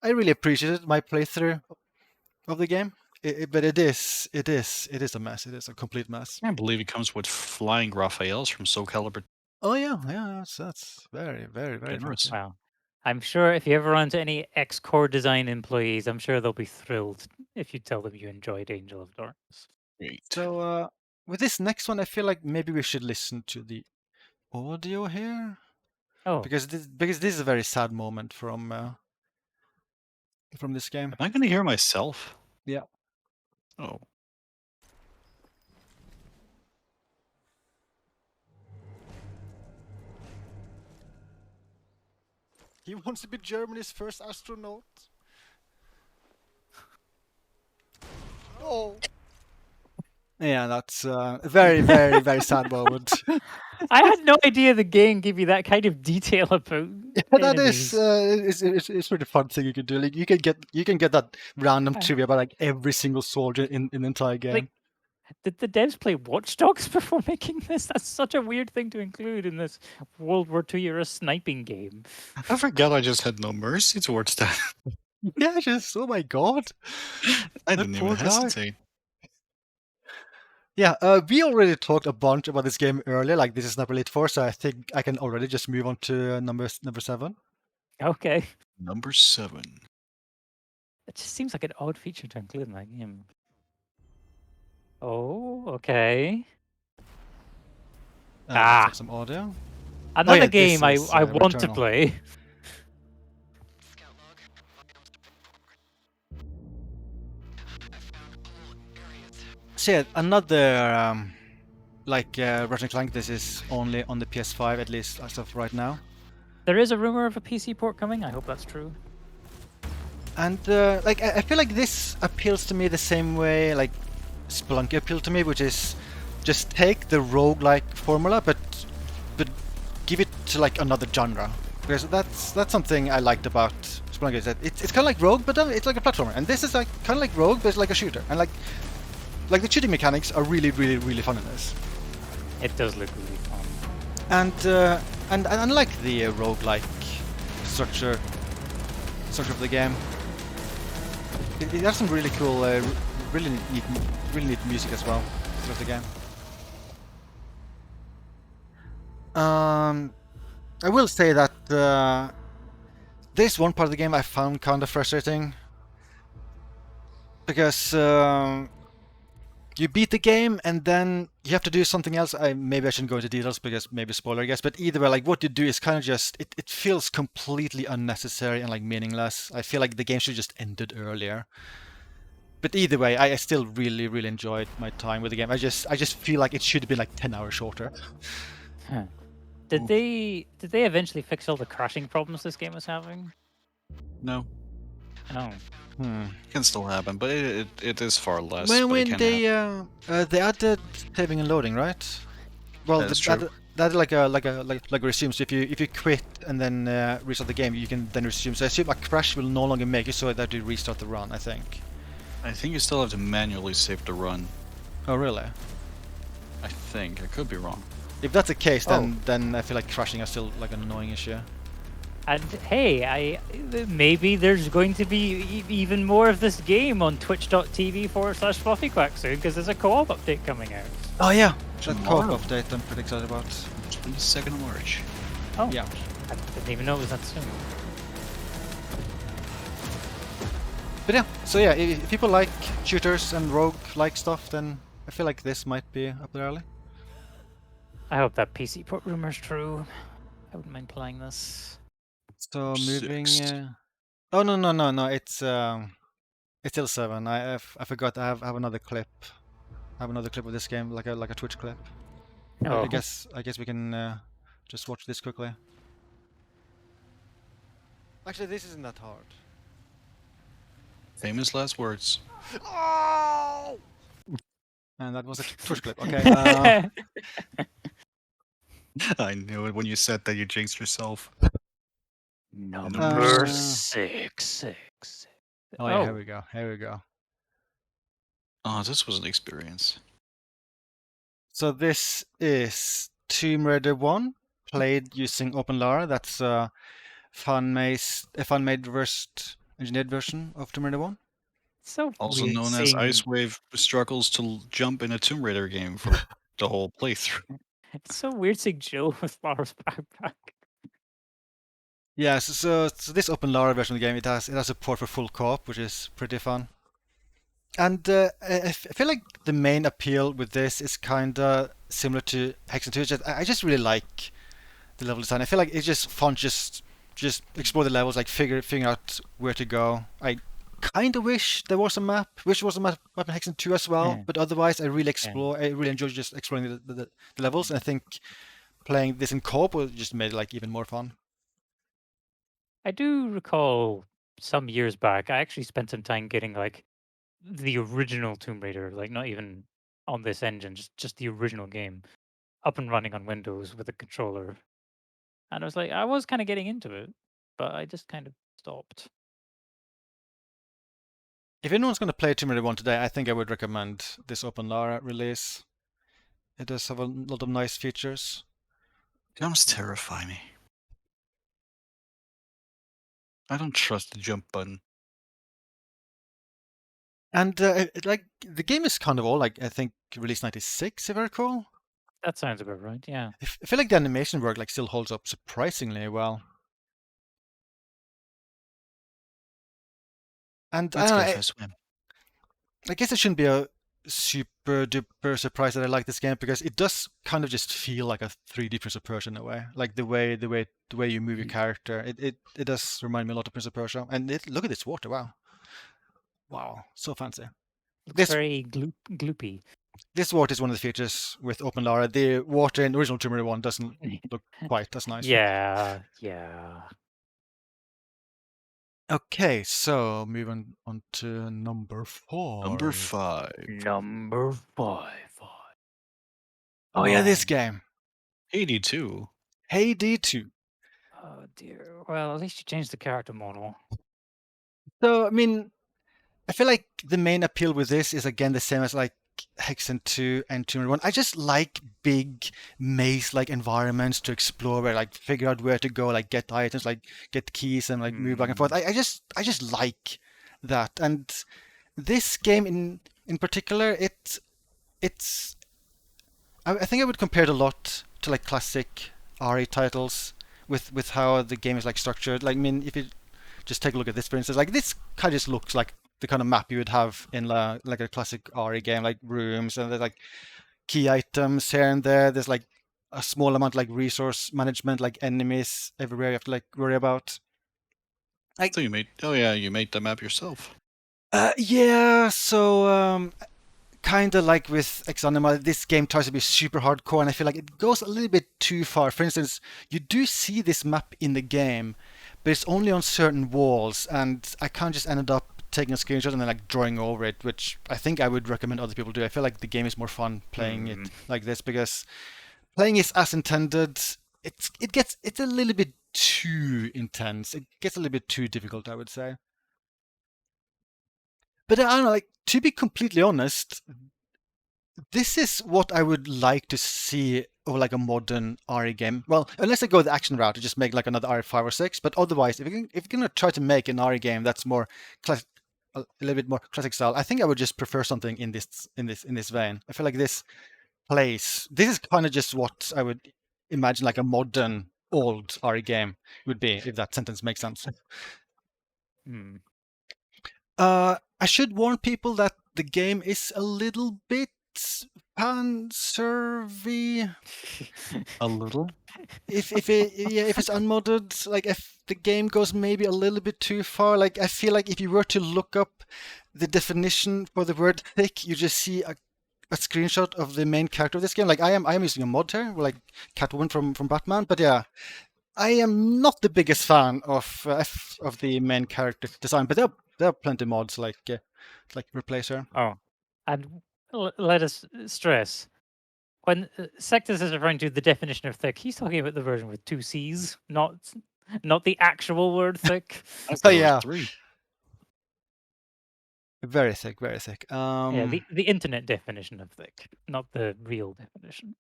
really appreciated my playthrough of the game. But it is a mess. It is a complete mess. I can't believe it comes with flying Raphaels from Soul Calibur. Oh yeah, that's very Generous. attractive. Wow. I'm sure if you ever run into any ex-core design employees, I'm sure they'll be thrilled if you tell them you enjoyed Angel of Darkness. Great. So with this next one, I feel like maybe we should listen to the audio here Oh, because this is a very sad moment from this game. Am I going to hear myself? Yeah. Oh. He wants to be Germany's first astronaut. Oh. Yeah, that's a very sad moment. I had no idea the game gave you that kind of detail about That is enemies. it's really fun thing you can do. Like you can get that random trivia about like every single soldier in the entire game. Like, did the devs play Watch Dogs before making this? That's such a weird thing to include in this World War II era sniping game. I forgot I just had no mercy towards that. Yeah, just oh my god. I That didn't poor even guy. hesitate. Yeah, we already talked a bunch about this game earlier. Like this is not Elite 4, so I think I can already just move on to number 7. Okay. Number 7. It just seems like an odd feature to include in that game. Oh, okay. Let's Ah. have some audio. Another yeah, game this is, I want to Returnal. play. So yeah, another like Ratchet and Clank. This is only on the PS5 at least as of right now. There is a rumor of a PC port coming. I hope that's true. And like I feel like this appeals to me the same way like Spelunky appealed to me, which is just take the roguelike formula, but give it to like another genre. Because that's something I liked about Spelunky, is that it's kind of like Rogue, but then it's like a platformer. And this is like kind of like Rogue, but it's like a shooter. And like the shooting mechanics are really fun in this. It does look really fun. And unlike the roguelike structure of the game, it has some really cool, really neat music as well throughout the game. I will say that there's one part of the game I found kind of frustrating because you beat the game and then you have to do something else. Maybe I shouldn't go into details because maybe spoiler, I guess. But either way, like what you do is kind of just it feels completely unnecessary and like meaningless. I feel like the game should just ended earlier. But either way, I still really enjoyed my time with the game. I just feel like it should have been like 10 hours shorter. Huh. Did they eventually fix all the crashing problems this game was having? No. Oh. It can still happen, but it is far less. When but it can happen. they added saving and loading, right? Well, That's true. that like a resume. So if you quit and then restart the game, you can then resume. So I assume a crash will no longer make it so that you restart the run. I think. I think you still have to manually save the run. Oh really? I think. I could be wrong. If that's the case, then I feel like crashing is still like an annoying issue. And hey, maybe there's going to be even more of this game on twitch.tv/FluffyQuack soon because there's a co-op update coming out. Oh yeah, that co-op Tomorrow. update I'm pretty excited about. 22nd of March. Oh, Yeah. I didn't even know it was that soon. But yeah, so yeah, if people like shooters and rogue-like stuff, then I feel like this might be up their alley. I hope that PC port rumor's true. I wouldn't mind playing this. So moving. Six. Oh no! It's still 7. I forgot. I have another clip. I have another clip of this game, like a Twitch clip. Oh. I guess we can just watch this quickly. Actually, this isn't that hard. Famous last words. Oh! And that was a Twitch clip. Okay. I knew it when you said that you jinxed yourself. Number Uh, six. Oh yeah, here we go. Here we go. Oh, this was an experience. So this is Tomb Raider 1, played using OpenLAR. That's a fan-made reversed engineered version of Tomb Raider 1. So Also weird known as seeing. Icewave struggles to jump in a Tomb Raider game for the whole playthrough. It's so weird seeing Jill with Lara's backpack. Yeah, so this OpenLAR version of the game, it has support for full co-op, which is pretty fun. And I feel like the main appeal with this is kind of similar to Hexen 2. I just really like the level design. I feel like it's just fun, just explore the levels, like figuring out where to go. I kind of wish there was a map. Wish there was a map in Hexen 2 as well. Yeah. But otherwise, I really enjoy just exploring the levels. And I think playing this in co-op would just made it like even more fun. I do recall some years back, I actually spent some time getting like the original Tomb Raider, like not even on this engine, just the original game, up and running on Windows with a controller. And I was like, I was kind of getting into it, but I just kind of stopped. If anyone's going to play Tomb Raider 1 today, I think I would recommend this OpenLAR release. It does have a lot of nice features. Jumps terrify me. I don't trust the jump button. And like the game is kind of old, like I think released 96, if I recall. That sounds about right, yeah. I feel like the animation work like still holds up surprisingly well. And Let's I go don't know, for a swim. I guess it shouldn't be a super duper surprise that I like this game because it does kind of just feel like a 3D Prince of Persia in a way. Like the way you move your character, it does remind me a lot of Prince of Persia. And look at this water, wow, so fancy. Looks very gloopy. This water is one of the features with OpenLAR. The water in the original Tomb Raider 1 doesn't look quite as nice. Yeah. Okay, so moving on to number 4. Number 5. Number 5. Oh yeah, this game. 82. Hades 2. Oh dear. Well, at least you changed the character model. So, I mean, I feel like the main appeal with this is again the same as like Hexen 2 and Tomb Raider 1. I just like big maze-like environments to explore, where like figure out where to go, like get items, like get keys and like move back and forth. I just like that. And this game in particular, it's I think I would compare it a lot to like classic RE titles with how the game is like structured. Like, I mean, if you just take a look at this, for instance, like this kind of just looks like the kind of map you would have in like a classic RE game, like rooms, and there's like key items here and there. There's like a small amount like resource management, like enemies everywhere you have to like worry about. So you made the map yourself. Yeah, so kind of like with Exanima, this game tries to be super hardcore, and I feel like it goes a little bit too far. For instance, you do see this map in the game, but it's only on certain walls, and I can't just ended up taking a screenshot and then like drawing over it, which I think I would recommend other people do. I feel like the game is more fun playing it like this because playing it as intended, it's a little bit too intense. It gets a little bit too difficult, I would say. But I don't know, like to be completely honest, this is what I would like to see of like a modern RE game. Well, unless they go the action route to just make like another RE5 or 6. But otherwise, if you're gonna try to make an RE game that's more a little bit more classic style, I think I would just prefer something in this vein. I feel like this is kind of just what I would imagine like a modern old RE game would be, if that sentence makes sense. I should warn people that the game is a little bit fan servy. A little. If it's unmodded, like if the game goes maybe a little bit too far, like I feel like if you were to look up the definition for the word thick, you just see a screenshot of the main character of this game. Like I am using a mod here, like Catwoman from Batman, but yeah, I am not the biggest fan of the main character design, but there are plenty of mods like replace her. Oh, and let us stress when Sectus is referring to the definition of thick, he's talking about the version with 2 C's, not Not the actual word thick. I thought Oh, it was yeah. 3. Very thick, very thick. Yeah, the internet definition of thick, not the real definition.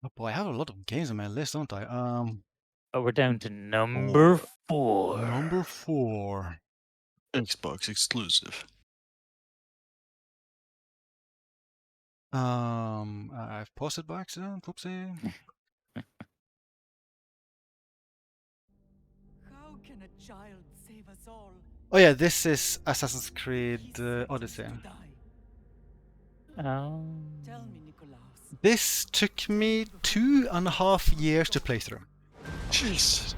Oh boy, I have a lot of games on my list, don't I? But we're down to number 4. Number 4. Xbox exclusive. I've paused it by accident. Whoopsie. How can a child save us all? Oh yeah, this is Assassin's Creed Odyssey. Oh. Tell me, Nicholas. This took me 2.5 years to play through. Jeez.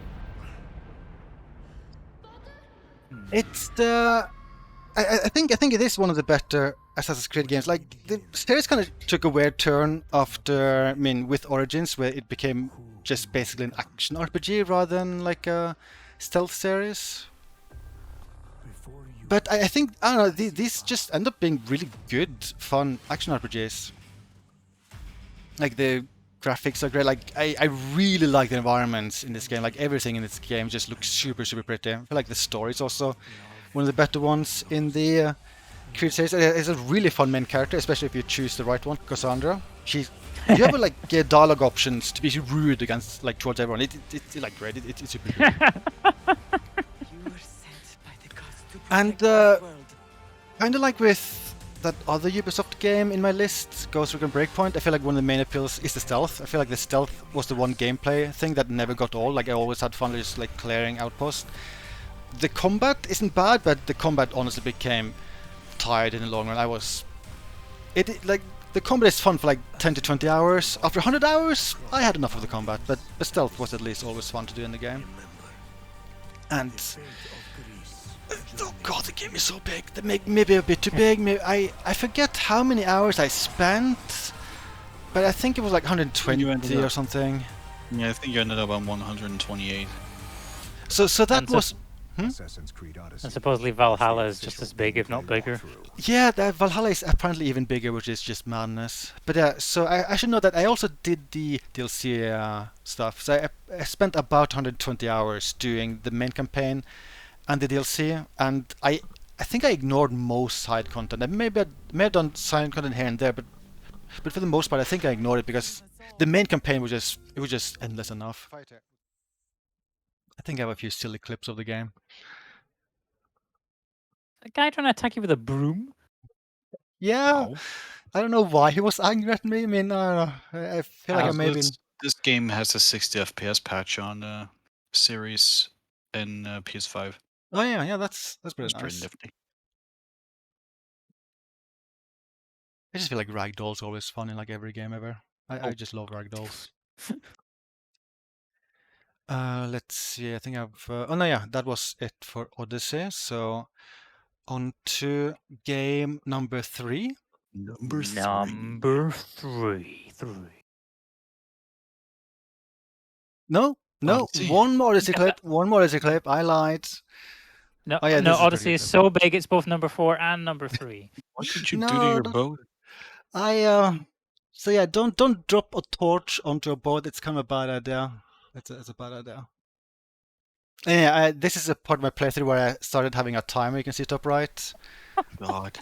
It's the I think it is one of the better Assassin's Creed games. Like the series kind of took a weird turn after, I mean, with Origins, where it became just basically an action RPG rather than like a stealth series. But I think, I don't know, these just end up being really good, fun action RPGs. Like the graphics are great. Like I really like the environments in this game. Like everything in this game just looks super pretty. I feel like the story is also one of the better ones in the Creed series. It's a really fun main character, especially if you choose the right one, Cassandra. You have like dialogue options to be rude against, like, towards everyone. It's like great. It's super good. And kind of like with that other Ubisoft game in my list, Ghost Recon Breakpoint, I feel like one of the main appeals is the stealth. I feel like the stealth was the one gameplay thing that never got old. Like I always had fun just like clearing outposts. The combat isn't bad, but the combat honestly became tired in the long run. Like the combat is fun for like 10 to 20 hours. After 100 hours, I had enough of the combat, but the stealth was at least always fun to do in the game. And oh god, the game is so big. Maybe a bit too big. Maybe I forget how many hours I spent, but I think it was like 120 or something. Yeah, I think you ended up on 128. So that And was. Assassin's Creed Odyssey. And supposedly Valhalla is just as big, if not bigger. Yeah, the Valhalla is apparently even bigger, which is just madness. But yeah, so I should know that I also did the DLC stuff. So I spent about 120 hours doing the main campaign and the DLC, and I think I ignored most side content. I may have done side content here and there, but for the most part, I think I ignored it because the main campaign was just endless enough. I think I have a few silly clips of the game. A guy trying to attack you with a broom? Yeah, I don't know why he was angry at me. I mean, I don't know. I feel like I may have been. This game has a 60 FPS patch on the series in PS5. Oh yeah, that's pretty That's nice. pretty nifty. I just feel like ragdoll's always fun in like every game ever. I just love ragdolls. Let's see. I think I've. Oh no, yeah, that was it for Odyssey. So on to game number 3. Number 3. Number 3. No, Odyssey. one more Odyssey clip. One more Odyssey clip. I lied. No, Oh, yeah, no, this is Odyssey pretty is good. so big it's both number 4 and number 3. What did you do No, to your don't- boat? So yeah, don't drop a torch onto a boat. It's kind of a bad idea. It's a bad idea. Yeah, this is a part of my playthrough where I started having a timer. You can see top right. God.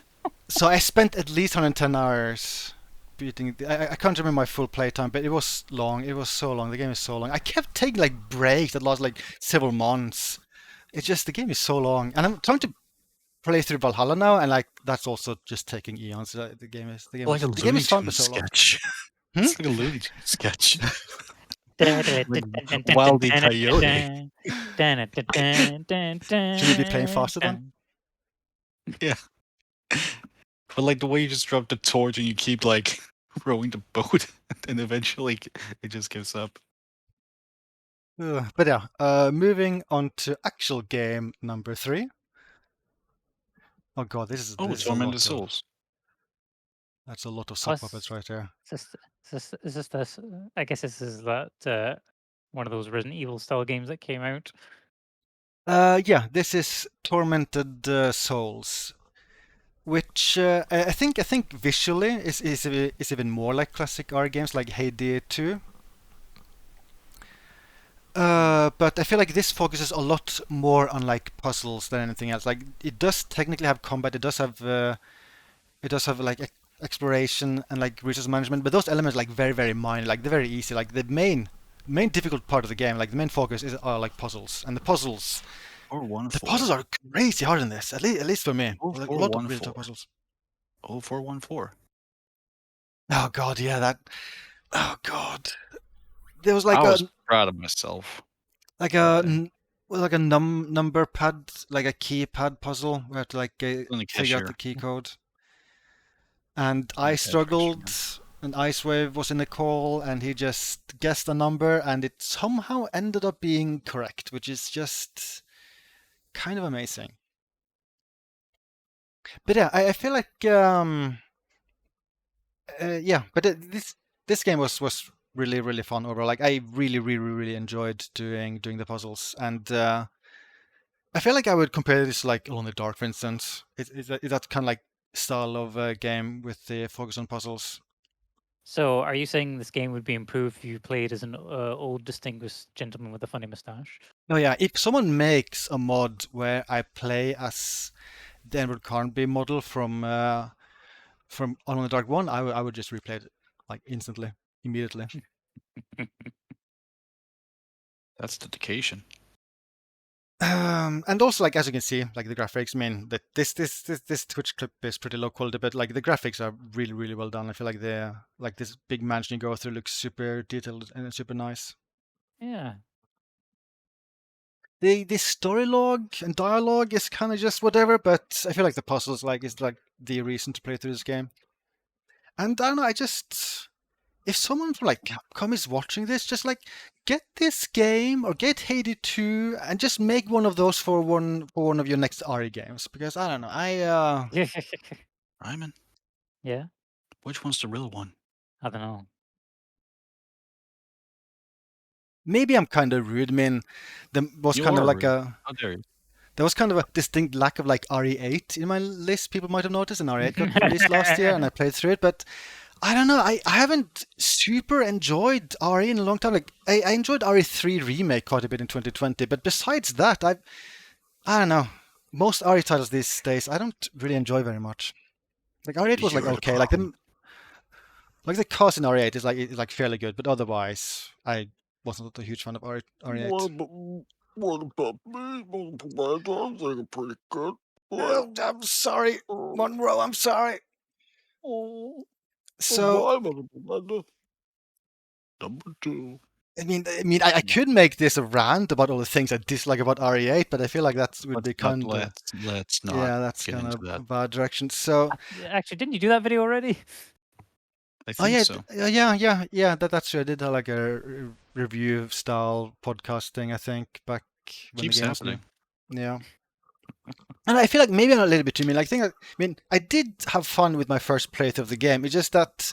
So I spent at least 110 hours beating. I can't remember my full playtime, but it was long. It was so long. The game is so long. I kept taking like breaks that lasted like several months. It's just the game is so long, and I'm trying to play through Valhalla now, and like that's also just taking eons. The game is Like a the game Looney is fun, but Tunes so long. sketch. Hmm? It's like a Looney Tunes sketch. Wildy Coyote. Should we be playing faster then? Yeah. But like the way you just drop the torch and you keep like rowing the boat, and eventually it just gives up. But yeah, moving on to actual game number 3. Oh god, this is Oh, this is a Tormented lot of, Souls. that's a lot of sock puppets right there. Is this this? I guess this is that one of those Resident Evil style games that came out. Yeah, this is Tormented Souls, which I think visually is even more like classic R games like Hades 2. But I feel like this focuses a lot more on like puzzles than anything else. Like it does technically have combat, it does have like exploration and like resource management, but those elements are like very very minor. Like they're very easy. Like the main difficult part of the game, like the main focus are like puzzles, and the puzzles are crazy hard in this. At least for me, like a lot of really tough puzzles. 0414. Oh god, yeah, that. Oh god, there was I like was proud of myself. like a like a number pad, like a keypad puzzle where to like figure out the key code. And I struggled, and Icewave was in the call, and he just guessed a number, and it somehow ended up being correct, which is just kind of amazing. But yeah, I feel like yeah, but this game was really really fun overall. Like I really enjoyed doing the puzzles, and I feel like I would compare this to like Alone in the Dark, for instance. Is that kind of like style of game with the focus on puzzles? So, are you saying this game would be improved if you played as an old distinguished gentleman with a funny mustache? Oh yeah, if someone makes a mod where I play as the Edward Carnby model from Alone in the Dark 1, I would just replay it like instantly, immediately. That's dedication. And also, like as you can see, like the graphics. I mean, that this Twitch clip is pretty low quality, but like the graphics are really well done. I feel like this big mansion you go through looks super detailed and super nice. Yeah. The story log and dialogue is kind of just whatever, but I feel like the puzzles is like the reason to play through this game. And I don't know, if someone from like Capcom is watching this, just like get this game or get Hades 2 and just make one of those for one of your next RE games, because I don't know, Ryman, Yeah. which one's the real one? I don't know. maybe I'm kind of rude. I mean, there was You kind of are like rude. How dare you? there was kind of a distinct lack of like RE8 in my list. People might have noticed, and RE8 got released last year, and I played through it, but I don't know. I haven't super enjoyed RE in a long time. Like I enjoyed RE3 remake quite a bit in 2020, but besides that, I don't know. Most RE titles these days, I don't really enjoy very much. Like RE8 was like okay. Like the cast in RE8 is like fairly good, but otherwise, I wasn't a huge fan of RE8. What about me? I'm thinking pretty good. Oh, I'm sorry, Monroe. I'm sorry. Oh, So. Number 2. I mean, I could make this a rant about all the things I dislike about RE8, but I feel like that would be kind of let's not. Yeah, that's get kind into of that. a bad direction. So, Actually, didn't you do that video already? I think yeah, so. yeah. That's true. I did like a review style podcasting, I think, back when Keeps the game was happening. new. Yeah. And I feel like maybe I'm a little bit too mean. Like, I mean, I did have fun with my first playthrough of the game. It's just that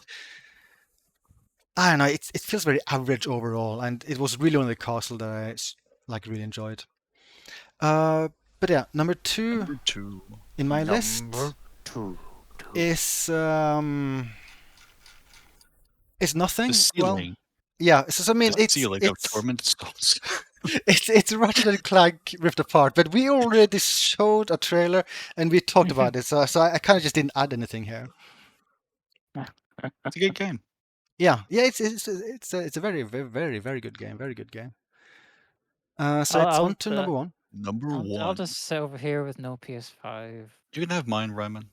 I don't know. It feels very average overall, and it was really only the castle that I like really enjoyed. But yeah, number two in my list is nothing. The ceiling. Well, yeah. So I mean, the ceiling of Tormented Souls. it's Ratchet and Clank Rift Apart, but we already showed a trailer and we talked about it, so I kind of just didn't add anything here. It's a good game. Yeah, it's a very good game. Very good game. So it's on to number one. I'll just sit over here with no PS5. You can have mine, Ryman.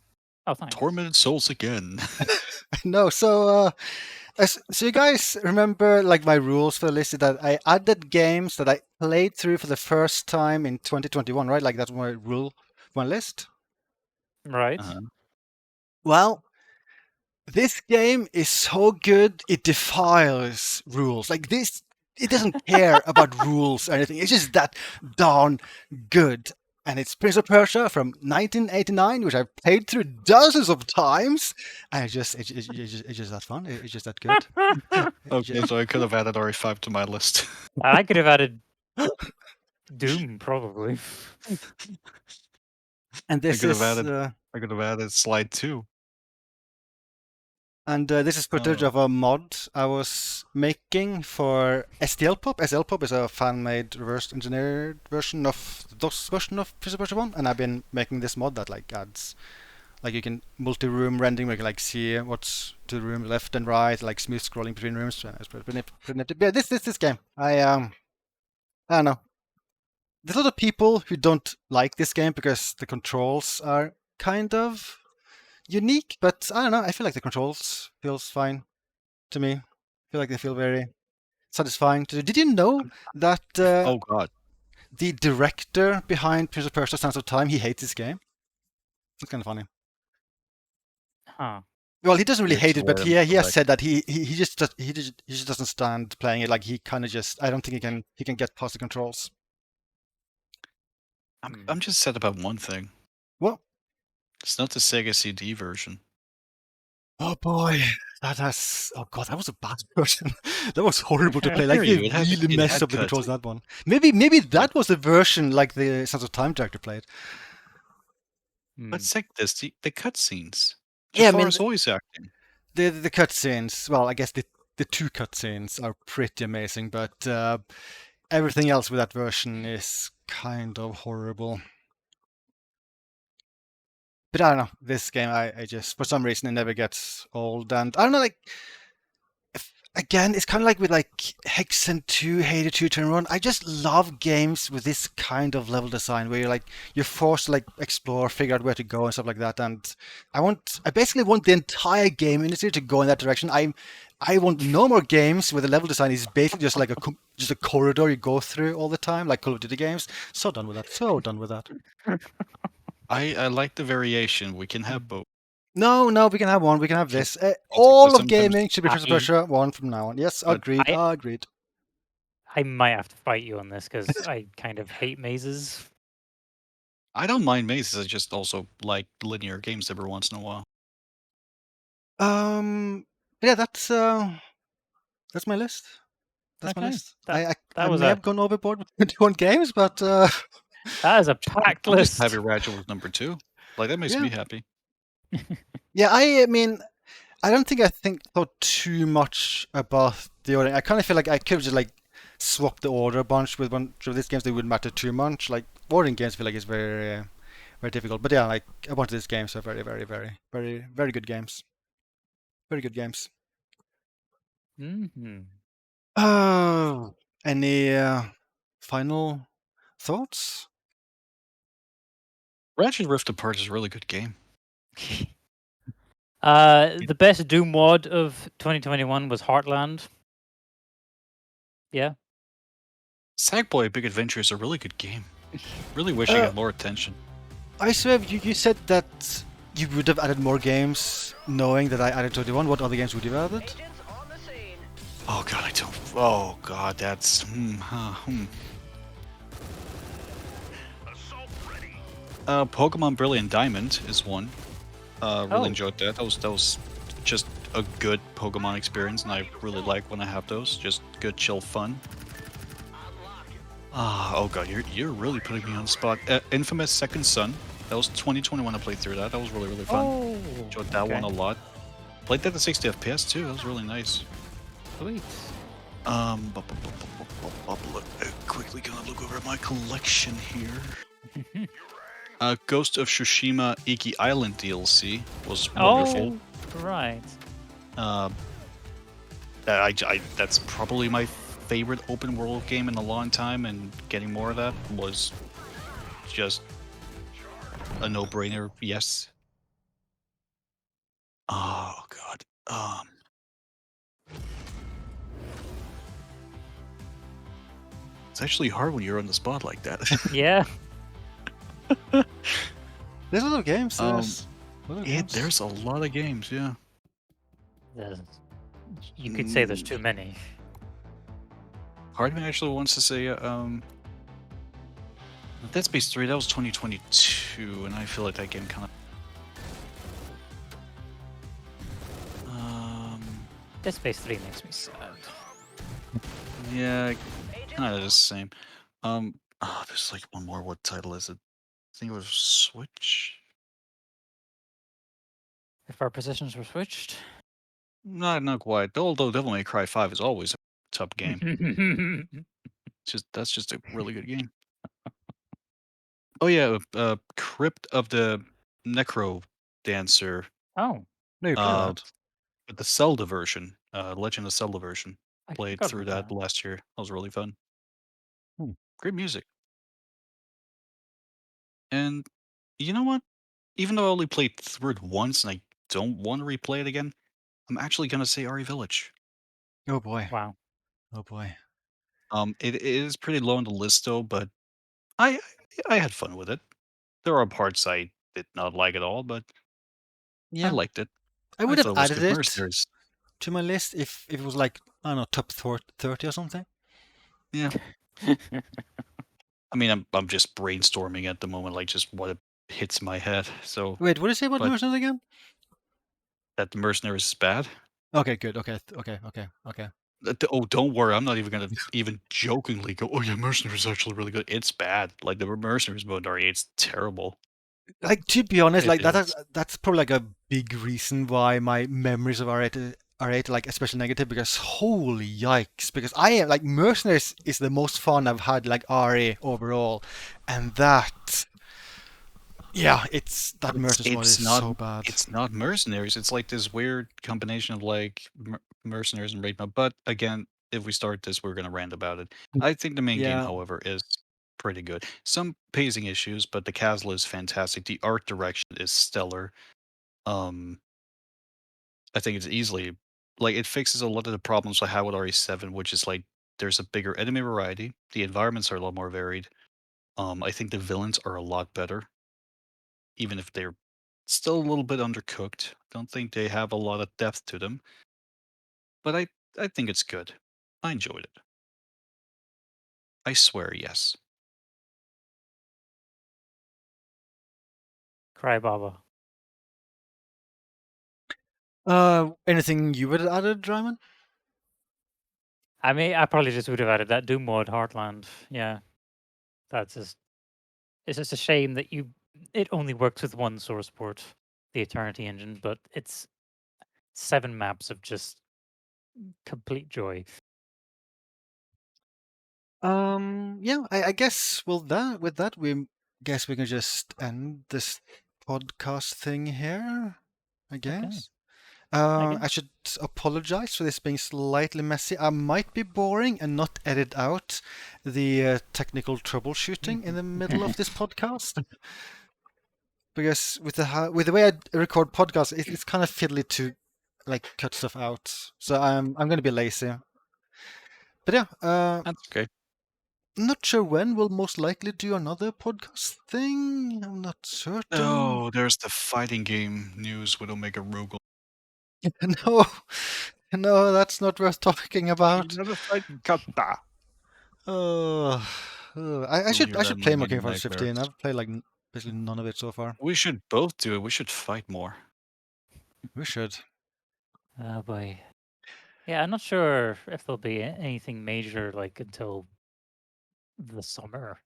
Oh, thanks. Tormented Souls again. No, so so you guys remember like my rules for the list is that I added games that I played through for the first time in 2021, right? Like that's my rule, my list. Right. Well, this game is so good it defies rules. Like this, it doesn't care about rules or anything. It's just that darn good. And it's Prince of Persia from 1989, which I've played through dozens of times. And it's just that fun. It's just that good. Okay, so I could have added RE5 to my list. I could have added Doom, probably. And this I could have added Slide 2. And this is footage Oh. of a mod I was making for STL Pop. STL Pop is a fan-made reverse engineered version of the DOS version of Prince of Persia 1, and I've been making this mod that like adds, like you can multi-room rendering where you can like see what's to the room left and right, like smooth scrolling between rooms. It's pretty nifty. Yeah, this game, I don't know. There's a lot of people who don't like this game because the controls are kind of unique, but I don't know. I feel like the controls feels fine to me. I feel like they feel very satisfying. Did you know that Oh god. the director behind Prince of Persia: Sands of Time, he hates this game? It's kind of funny. Huh. Well, he doesn't really You're hate it, but swearing he has correct. said that he just doesn't stand playing it. Like he kind of just, I don't think he can get past the controls. I'm just sad about one thing. Well, It's not the Sega CD version. oh boy, oh god, that was a bad version. That was horrible to play. I Like hear they you, really it messed had up the cuts. controls in that one. Maybe that was the version like the Sands of Time director played. But it's like this, the cutscenes. Yeah, I As far mean, as voice acting. the cutscenes. Well, I guess the two cutscenes are pretty amazing, but everything else with that version is kind of horrible. But I don't know. This game, I just for some reason it never gets old, and I don't know. Like again, it's kind of like with like Hexen 2, Hades 2, Turn 1. I just love games with this kind of level design where you're forced to like explore, figure out where to go and stuff like that. And I basically want the entire game industry to go in that direction. I want no more games where the level design is basically just like just a corridor you go through all the time, like Call of Duty games. So done with that. So done with that. I like the variation. We can have both. No, we can have one. We can have this. Because All of sometimes gaming should be Prince of Persia 1 from now on. Yes, But agreed. Agreed. I might have to fight you on this because I kind of hate mazes. I don't mind mazes. I just also like linear games every once in a while. Yeah, that's my list. That's my Okay, list. that I was may a have gone overboard with 21 games, but that is a packed I'm just list. happy Rachel was number 2. Like that makes Yeah. me happy. yeah, I mean, I don't think I thought too much about the order. I kind of feel like I could have just like swapped the order a bunch with one of these games. They wouldn't matter too much. Like ordering games, I feel like is very very difficult. But yeah, like a bunch of these games are very very very very very good games. Very good games. Mm-hmm. Oh, any final thoughts? Ratchet Rift Apart is a really good game. The best Doom WOD of 2021 was Heartland. Yeah. Sackboy Big Adventure is a really good game. Really wish I got more attention. Icewave, you said that you would have added more games knowing that I added 21. What other games would you have added? Oh god, I don't. Oh god, that's. Pokemon Brilliant Diamond is one. Really enjoyed that. That was just a good Pokemon experience, and I really like when I have those. Just good, chill fun. Oh god, you're really putting me on the spot. Infamous Second Son. That was 2021. I played through that. That was really fun. Oh, Enjoyed that one a lot. Played that at 60 FPS too. That was really nice. sweet. Quickly gonna look over at my collection here. Ghost of Tsushima Iki Island DLC was wonderful. Oh, right. That's probably my favorite open world game in a long time, and getting more of that was just a no-brainer. Yes. Oh god. It's actually hard when you're on the spot like that. Yeah. There's a lot of games. There's a lot of games, yeah. You could say there's too many. Part of me actually wants to say, Dead Space 3, that was 2022, and I feel like that game kind of... Dead Space 3 makes me sad. Yeah, kind of the same. There's like one more. What title is it? I think it was Switch. If our positions were switched. Not quite. Although Devil May Cry 5 is always a top game. That's just a really good game. Oh yeah, Crypt of the Necro Dancer. Oh, No, you play Uh, that. but the Zelda version, Legend of Zelda version. I Played forgot through about that last year. That was really fun. Hmm. Great music. And you know what? Even though I only played through it once and I don't want to replay it again, I'm actually gonna say RE Village. Oh boy. Wow. Oh boy. It is pretty low on the list though, but I I had fun with it. There are parts I did not like at all, but I Yeah. liked it. I I would have thought it was added good. it Mercenaries. to my list if it was like, I don't know, top 30 or something. Yeah. I mean, I'm just brainstorming at the moment, like just what hits my head. So, Wait, what did you say about but Mercenaries again? that the Mercenaries is bad. Okay, good. Okay, okay. Oh, don't worry. I'm not even gonna even jokingly go. Oh yeah, Mercenaries is actually really good. It's bad. Like the Mercenaries mode RE, it's terrible. Like, to be honest, It like is. that's probably like a big reason why my memories of R8 are like especially negative, because holy yikes, because I am like Mercenaries is the most fun I've had like RA overall, and that, yeah, it's that Mercenaries mod is so bad. It's not Mercenaries. It's like this weird combination of like Mercenaries and raid mode. But again, if we start this, we're gonna rant about it. I think the main game, Yeah. however, is pretty good. Some pacing issues, but the castle is fantastic. The art direction is stellar. Um, I think it's easily like it fixes a lot of the problems I had with RE7, which is like there's a bigger enemy variety. The environments are a lot more varied. I think the villains are a lot better, even if they're still a little bit undercooked. Don't think they have a lot of depth to them, but I think it's good. I enjoyed it. I swear, yes. Cry Baba. Anything you would have added, Ryman? I mean, I probably just would have added that Doom mod Heartland. Yeah, that's just it's just a shame that it only works with one source port, the Eternity engine, but it's 7 maps of just complete joy. Yeah, I guess with that we guess we can just end this podcast thing here, I guess. guess. I should apologize for this being slightly messy. I might be boring and not edit out the technical troubleshooting in the middle of this podcast, because with the way I record podcasts, it's kind of fiddly to like cut stuff out. So I'm going to be lazy. But yeah, That's okay. not sure when we'll most likely do another podcast thing. I'm not certain. Oh, there's the fighting game news with Omega Rogel. No, no, that's not worth talking about. Never fight Kata. I You'll should hear I that should in play my more King Fighters nightmares. 15. I've played like basically none of it so far. We should both do it. We should fight more. We should. Oh boy. Yeah, I'm not sure if there'll be anything major like until the summer.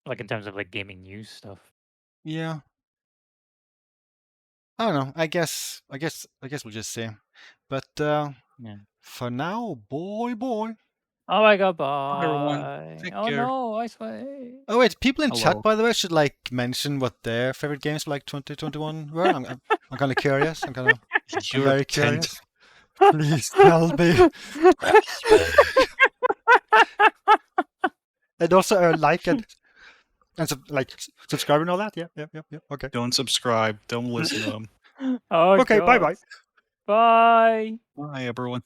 Like in terms of like gaming news stuff. Yeah. I don't know. I guess we'll just see. But Yeah. for now, boy. Oh my god, Everyone, bye. take Oh care. no, Icewave. Oh wait, people in Hello. chat, by the way, should like mention what their favorite games for like 2021 were. I'm kind of curious. I'm You're very 10. curious. Please tell me. And also like and subscribe and all that. Yeah. Okay. Don't subscribe. Don't listen to them. Oh Okay. god. Bye. Bye. Bye, everyone.